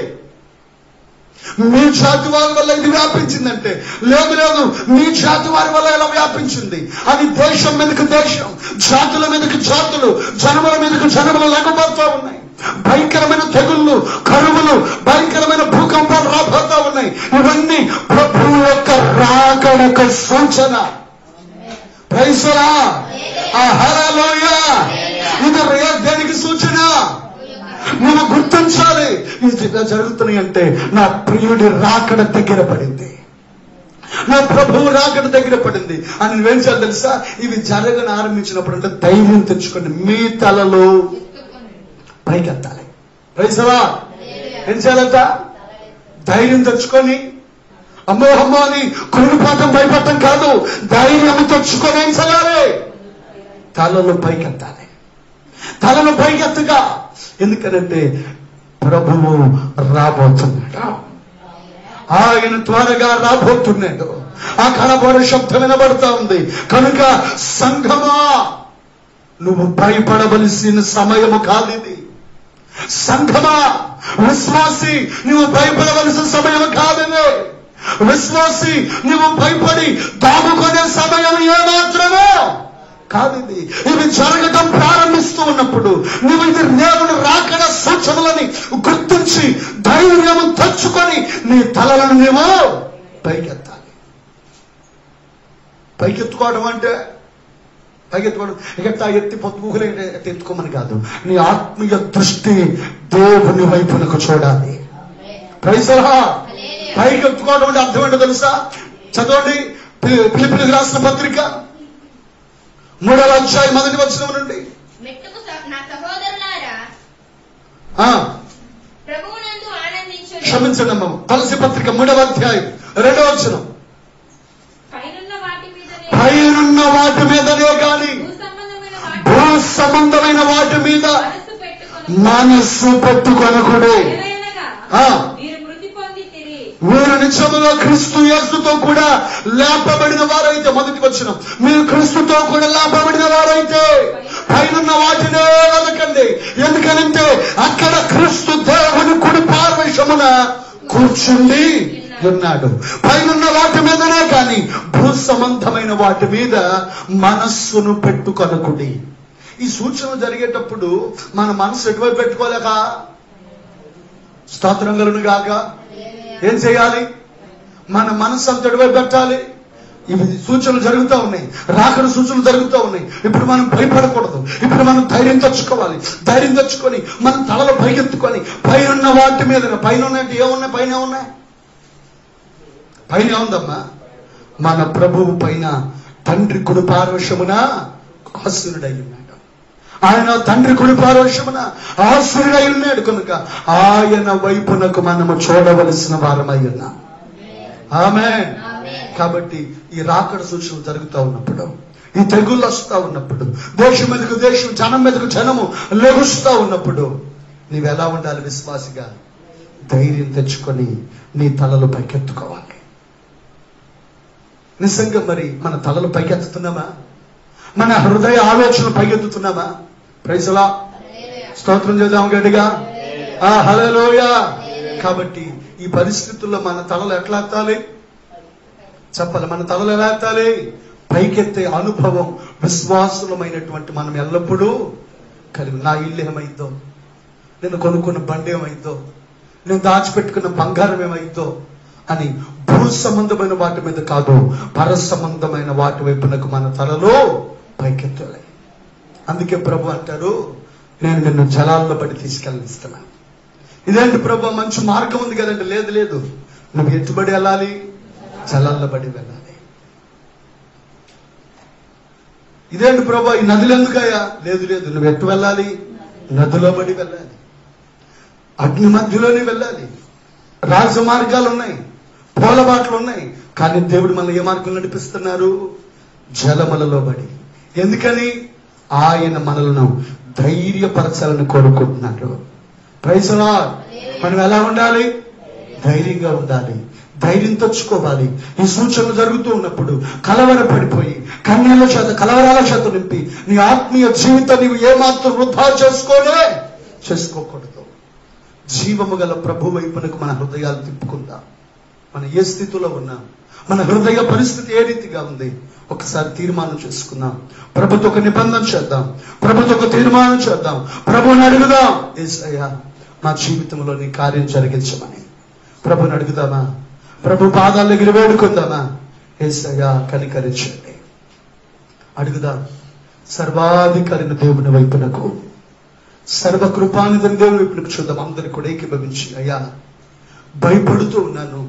మీ జాతి వారి వల్ల ఇది వ్యాపించిందంటే, లేదు మీ జాతి వారి వల్ల ఎలా వ్యాపించింది అని దేశం మీదకి దేశం, జాతుల మీదకి జాతులు, జనముల మీదకి జనములు లేకపోతూ ఉన్నాయి. భయంకరమైన తెగుళ్ళు, కరువులు, భయంకరమైన భూకంపాలు రాబోతా ఉన్నాయి. ఇవన్నీ ప్రభువు యొక్క రాకడకు సూచన. ప్రైజ్ ది లార్డ్, హల్లెలూయా. ఇది దేనికి సూచన? నువ్వు గుర్తించాలి, ఇది జరుగుతున్నాయి అంటే నా ప్రియుడి రాకడ దగ్గర పడింది, నా ప్రభువు రాకడ దగ్గర పడింది అని నువ్వేం చేయాలి తెలుసా? ఇవి జరగని ఆరంభించినప్పుడు అంటే ధైర్యం తెచ్చుకోండి, మీ తలలో పైకెత్తాలి. Praise the lord. ఏం చేయాలంట? ధైర్యం తెచ్చుకొని, అమ్మో అని కురుపాఠం భయపడటం కాదు, ధైర్యం తెచ్చుకొని ఏం చేయాలి? తలలో పైకెత్తాలి. తలను పైకెత్తగా, ఎందుకనంటే ప్రభువు రాబోతున్నాడు, ఆయన త్వరగా రాబోతున్నాడు. ఆ కనబడే శబ్దం వినబడతా ఉంది. కనుక సంఘమా, నువ్వు భయపడవలసిన సమయము కాదిది. సంఘమా, విశ్వాసి, నువ్వు భయపడవలసిన సమయం కాదిది. విశ్వాసి, నువ్వు భయపడి దాముకునే సమయం ఏమాత్రమో కాదిది. ఇవి జరగటం ప్రారంభిస్తూ ఉన్నప్పుడు నువ్వు ఇది దేవుని రాకడ సూచనలని గుర్తించి ధైర్యము తెచ్చుకొని నీ తలను నువ్వు పైకెత్తాలి. పైకెత్తుకోవడం అంటే పైకెత్తుకోవడం ఎగట్టా ఎత్తి పొత్తుకులే ఎత్తుకోమని కాదు, నీ ఆత్మీయ దృష్టి దేవుని వైపునకు చూడాలి. Praise the lord. పైకి ఎత్తుకోవడం అంటే అర్థం ఏంటో తెలుసా? చదవండి ఫిలిప్పీయులకు రాసిన పత్రిక 3వ అధ్యాయం 1వ వచనం నుండి. క్షమించండి అమ్మ, తులసి పత్రిక 3వ అధ్యాయం 2వ వచనం. పైనున్న వాటి మీదనే గాని భూ సంబంధమైన వాటి మీద మనస్సు పెట్టుకొనకుడు. మీరు నిజముగా క్రీస్తు యేసుతో కూడా లేపబడిన వారైతే, మొదటి వచనం, మీరు క్రీస్తుతో కూడా లేపబడిన వారైతే పైనున్న వాటినే వెతకండి. ఎందుకనంటే అక్కడ క్రీస్తు దేవుని కుడి పార్శ్వమున కూర్చుండి ఉన్నాడు. పైనున్న వాటి మీదనే కానీ భూ సంబంధమైన వాటి మీద మనస్సును పెట్టుకొనకుడి. ఈ సూచన జరిగేటప్పుడు మన మనసు ఎటువైపు పెట్టుకోలేక, స్తోత్రం కలుగును గాక, ఏం చేయాలి? మన మనసు అంత ఎటువైపు పెట్టాలి? ఇవి సూచనలు జరుగుతూ ఉన్నాయి, రాకడ సూచనలు జరుగుతూ ఉన్నాయి. ఇప్పుడు మనం భయపడకూడదు. ఇప్పుడు మనం ధైర్యం తెచ్చుకోవాలి. ధైర్యం తెచ్చుకొని మనం తలలో పైకెత్తుకొని పైన వాటి మీద, పైన ఉన్నట్టు ఏమున్నాయి? పైన ఉన్నాయి, పైన ఉందమ్మా మన ప్రభువు పైన తండ్రి కుడి పార్శ్వమున ఆసీనుడై ఉన్నాడు. ఆయన తండ్రి కుడి పార్శ్వమున ఆసీనుడై ఉన్నాడు కనుక ఆయన వైపునకు మనము చూడవలసిన వారమై ఉన్నాం. ఆమేన్. కాబట్టి ఈ రాకడ సూచనలు జరుగుతూ ఉన్నప్పుడు, ఈ తెగుళ్ళు వస్తూ ఉన్నప్పుడు, దేశం మీదకు దేశం, జనం మీదకు జనము లెగుస్తూ ఉన్నప్పుడు నీవెలా ఉండాలి? విశ్వాసిగా ధైర్యం తెచ్చుకొని నీ తలలు పైకెత్తుకోవాలి. నిజంగా మరి మన తలలు పైకెత్తుతున్నామా? మన హృదయ ఆలోచనలు పైకెత్తుతున్నామా? Praise the lord. స్తోత్రం చేద్దాం గట్టిగా, హల్లెలూయా. కాబట్టి ఈ పరిస్థితుల్లో మన తలలు ఎట్లా ఎత్తాలి చెప్పాలి? మన తలలు ఎలా ఎత్తాలి? పైకెత్తే అనుభవం విశ్వాసులమైనటువంటి మనం ఎల్లప్పుడూ కలిగి, నా ఇల్లు ఏమైందో, నేను కొనుక్కున్న బండి ఏమైందో, నేను దాచిపెట్టుకున్న బంగారం ఏమైందో అని భూ సంబంధమైన వాటి మీద కాదు, పర సంబంధమైన వాటి వైపునకు మన తలలో పైకెత్తాలి. అందుకే ప్రభు అంటారు, నేను నిన్ను జలాల్లో పడి తీసుకెళ్ళిస్తున్నాను. ఇదేంటి ప్రభు, మంచి మార్గం ఉంది కదండి? లేదు లేదు, నువ్వు ఎట్టుబడి వెళ్ళాలి, జలాల్లో పడి వెళ్ళాలి. ఇదేంటి ప్రభు, ఈ నదులు ఎందుకయ్యా? లేదు లేదు, నువ్వు ఎట్టు వెళ్ళాలి? నదిలో పడి వెళ్ళాలి, అగ్ని మధ్యలోనే వెళ్ళాలి. రాజమార్గాలు ఉన్నాయి, పోలబాట్లు ఉన్నాయి, కానీ దేవుడు మనల్ని ఏ మార్గం నడిపిస్తున్నారు? జలములలో పడి. ఎందుకని? ఆయన మనలను ధైర్యపరచాలని కోరుకుంటున్నాడు. Praise the lord. మనం ఎలా ఉండాలి? ధైర్యంగా ఉండాలి, ధైర్యం తెచ్చుకోవాలి. ఈ సూచనలు జరుగుతూ ఉన్నప్పుడు కలవరపడిపోయి కన్నీళ్ల చేత, కలవరాల చేత నింపి నీ ఆత్మీయ జీవితాన్ని నీవు ఏమాత్రం వృధా చేసుకోకూడదు. జీవము గల ప్రభు వైపునకు మన హృదయాలు తిప్పుకుందాం. మనం ఏ స్థితిలో ఉన్నాం, మన హృదయ పరిస్థితి ఏ రీతిగా ఉంది, ఒకసారి తీర్మానం చేసుకుందాం. ప్రభుతో ఒక నిబంధన చేద్దాం, ప్రభుతో ఒక తీర్మానం చేద్దాం, ప్రభుని అడుగుదాం, యేసయ్యా మా జీవితంలో నీ కార్యం జరిగించమని ప్రభుని అడుగుదామా? ప్రభు పాదాల దగ్గర వేడుకుందామా? యేసయ్యా కనికరించండి. అడుగుదాం. సర్వాధికారిని దేవుని వైపునకు, సర్వకృపానిధిని దేవుని వైపునకు చూద్దాం. అందరికీ కూడా ఏకీభవించి, అయ్యా భయపడుతూ ఉన్నాను,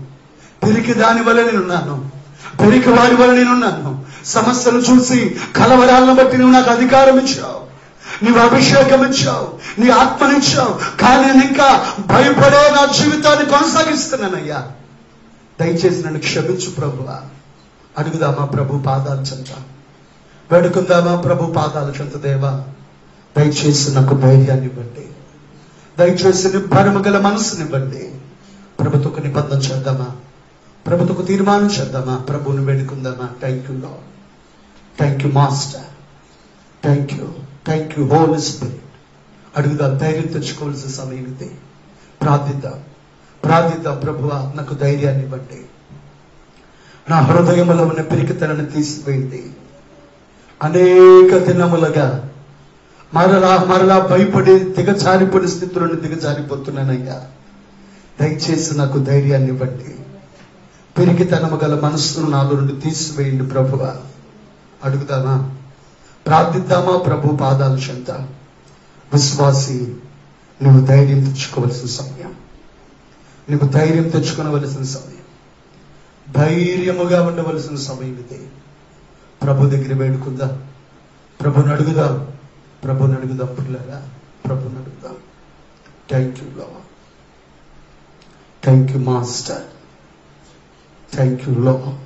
పెరికి దాని వల్ల నేనున్నాను, పెరికి వాడి వల్ల నేనున్నాను. సమస్యలు చూసి కలవరాలను బట్టి నువ్వు నాకు అధికారం ఇచ్చావు, నీవు అభిషేకం ఇచ్చావు, నీ ఆత్మనిచ్చావు, కానీ నేను ఇంకా భయపడే నా జీవితాన్ని కొనసాగిస్తున్నానయ్యా. దయచేసి నన్ను క్షమించు ప్రభువా. అడుగుదామా ప్రభు పాదాల చెంత, వేడుకుందామా ప్రభు పాదాల చెంత. దేవా దయచేసి నాకు ధైర్యాన్ని ఇవ్వండి, దయచేసి నిబ్బరము గల మనసునివ్వండి. ప్రభుతో ఒక నిబంధన చేద్దామా? ప్రభుతో ఒక తీర్మానం చేద్దామా? ప్రభువుని వేడుకుందామా? Thank you Lord, thank you master, thank you holy spirit. అడుగుదాం. ధైర్యం తెచ్చుకోవాల్సిన సమయం ఇది. ప్రార్థిద్దాం. ప్రభువా నాకు ధైర్యాన్ని ఇవ్వండి, నా హృదయంలో ఉన్న పిరికితనాన్ని తీసివేయండి. అనేక దినములుగా మరలా భయపడి దిగజారిపోయిన స్థితిలోని దిగజారిపోతున్నానయ్యా. దయచేసి నాకు ధైర్యాన్ని ఇవ్వండి, పిరికితనము గల మనస్సును నాలో నుండి తీసివేయండి ప్రభువా. అడుగుదామా? ప్రార్థిద్దామా? ప్రభు పాదాల చెంత. విశ్వాసి, నువ్వు ధైర్యం తెచ్చుకోవలసిన సమయం, నువ్వు ధైర్యం తెచ్చుకోవలసిన సమయం, ధైర్యముగా ఉండవలసిన సమయం ఇదే. ప్రభు దగ్గర వేడుకుందాం, ప్రభుని అడుగుదాం, ప్రభుని అడుగుదాం పిల్లరా, ప్రభుని అడుగుదాం. Thank you Lord, thank you master, thank you lord.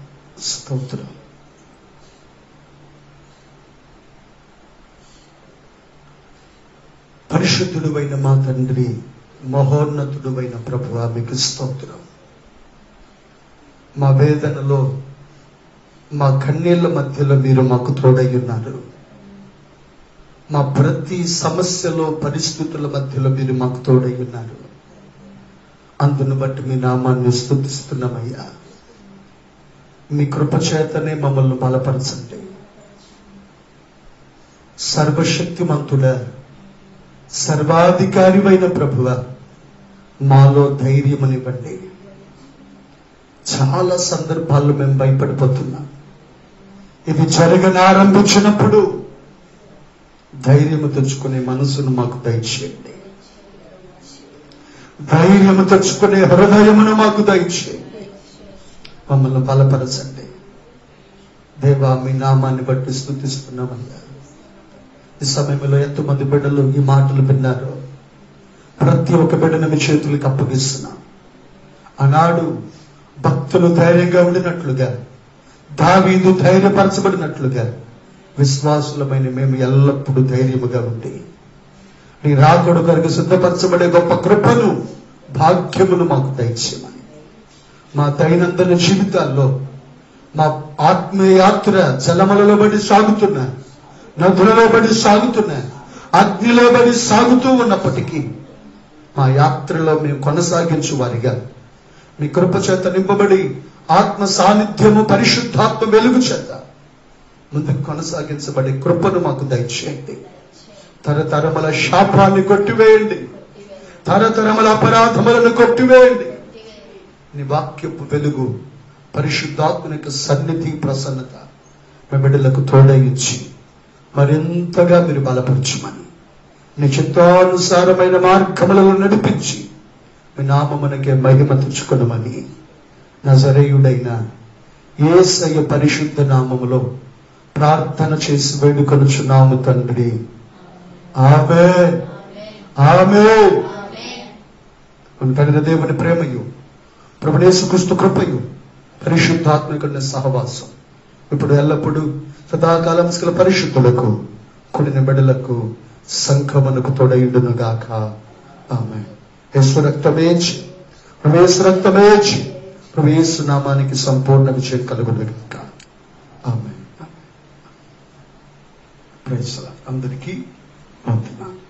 స్తోత్రం. పరిశుద్ధుడువైన మా తండ్రి, మహోన్నతుడువైన ప్రభువా, మీకు స్తోత్రం. మా వేదనలో, మా కన్నీళ్ల మధ్యలో మీరు మాకు తోడై ఉన్నారు. మా ప్రతి సమస్యలో, పరిస్థితుల మధ్యలో మీరు మాకు తోడై ఉన్నారు. అందును బట్టి మీ నామాన్ని స్తుతిస్తున్నామయ్యా. మీ కృపచేతనే మమ్మల్ని బలపరచండి. సర్వశక్తిమంతుడా, సర్వాధికారివైన ప్రభువా, మాలో ధైర్యమునివ్వండి. చాలా సందర్భాల్లో మేము భయపడిపోతున్నాం. ఇది జరగనారంభించినప్పుడు ధైర్యము తెచ్చుకునే మనసును మాకు దయచేయండి. ధైర్యము తెచ్చుకునే హృదయమును మాకు దయచేయండి. మమ్మల్ని బలపరచండి దేవా. మీ నామాన్ని బట్టి స్తుతిస్తున్నామయ్యా. ఈ సమయంలో ఎంతమంది బిడ్డలు ఈ మాటలు విన్నారు? ప్రతి ఒక్క బిడ్డను మీ చేతులకు అప్పగిస్తున్నాం. ఆనాడు భక్తులు ధైర్యంగా ఉండినట్లుగా, దావీదు ధైర్యపరచబడినట్లుగా, విశ్వాసులమైన మేము ఎల్లప్పుడూ ధైర్యముగా ఉండి నీ రాకడ కొరకు సిద్ధపరచబడే గొప్ప కృపను, భాగ్యమును మాకు దయచేయమని, మా దైనందిన జీవితాల్లో, మా ఆత్మీయ యాత్ర జలములలో బడి సాగుతున్నా, నదులలో బడి సాగుతున్నా, అగ్నిలో బడి సాగుతూ ఉన్నప్పటికీ మా యాత్రలో మేము కొనసాగించు వారిగా, మీ కృప చేత నింపబడి ఆత్మ సాన్నిధ్యము, పరిశుద్ధాత్మ వెలుగు చేత ముందుకు కొనసాగించబడే కృపను మాకు దయచేయండి. తరతరముల శాపాన్ని కొట్టివేయండి, తరతరముల అపరాధములను కొట్టివేయండి. నీ వాక్యపు వెలుగు, పరిశుద్ధాత్మనికి సన్నిధి, ప్రసన్నత మీ బిడ్డలకు తోడయించి మరింతగా మీరు బలపరచమని, నీ చిత్తానుసారమైన మార్గములను నడిపించి మీ నామమునకే మహిమ తెచ్చుకొనమని నజరేయుడైన యేసయ్య పరిశుద్ధ నామములో ప్రార్థన చేసి వేడుకొనుచున్నాము తండ్రి. ఆమేన్, ఆమేన్. తండ్రి దేవుని ప్రేమయు, ప్రభువు యేసుక్రీస్తు కృపయు, పరిశుద్ధాత్మకుని సహవాసం ఇప్పుడు ఎల్లప్పుడూ సదాకాలం స్కల పరిశుద్ధులకు, కొన్ని బిడ్డలకు, సంఘమునకు తోడయుండును గాక. ఆమేన్. యేసు రక్తమేచి, ప్రభు యేసు రక్తమేచి, ప్రభు యేసు నామానికి సంపూర్ణ విజయం కలుగును గాక. ఆమేన్. Praise the Lord. అందరికీ వందనాలు.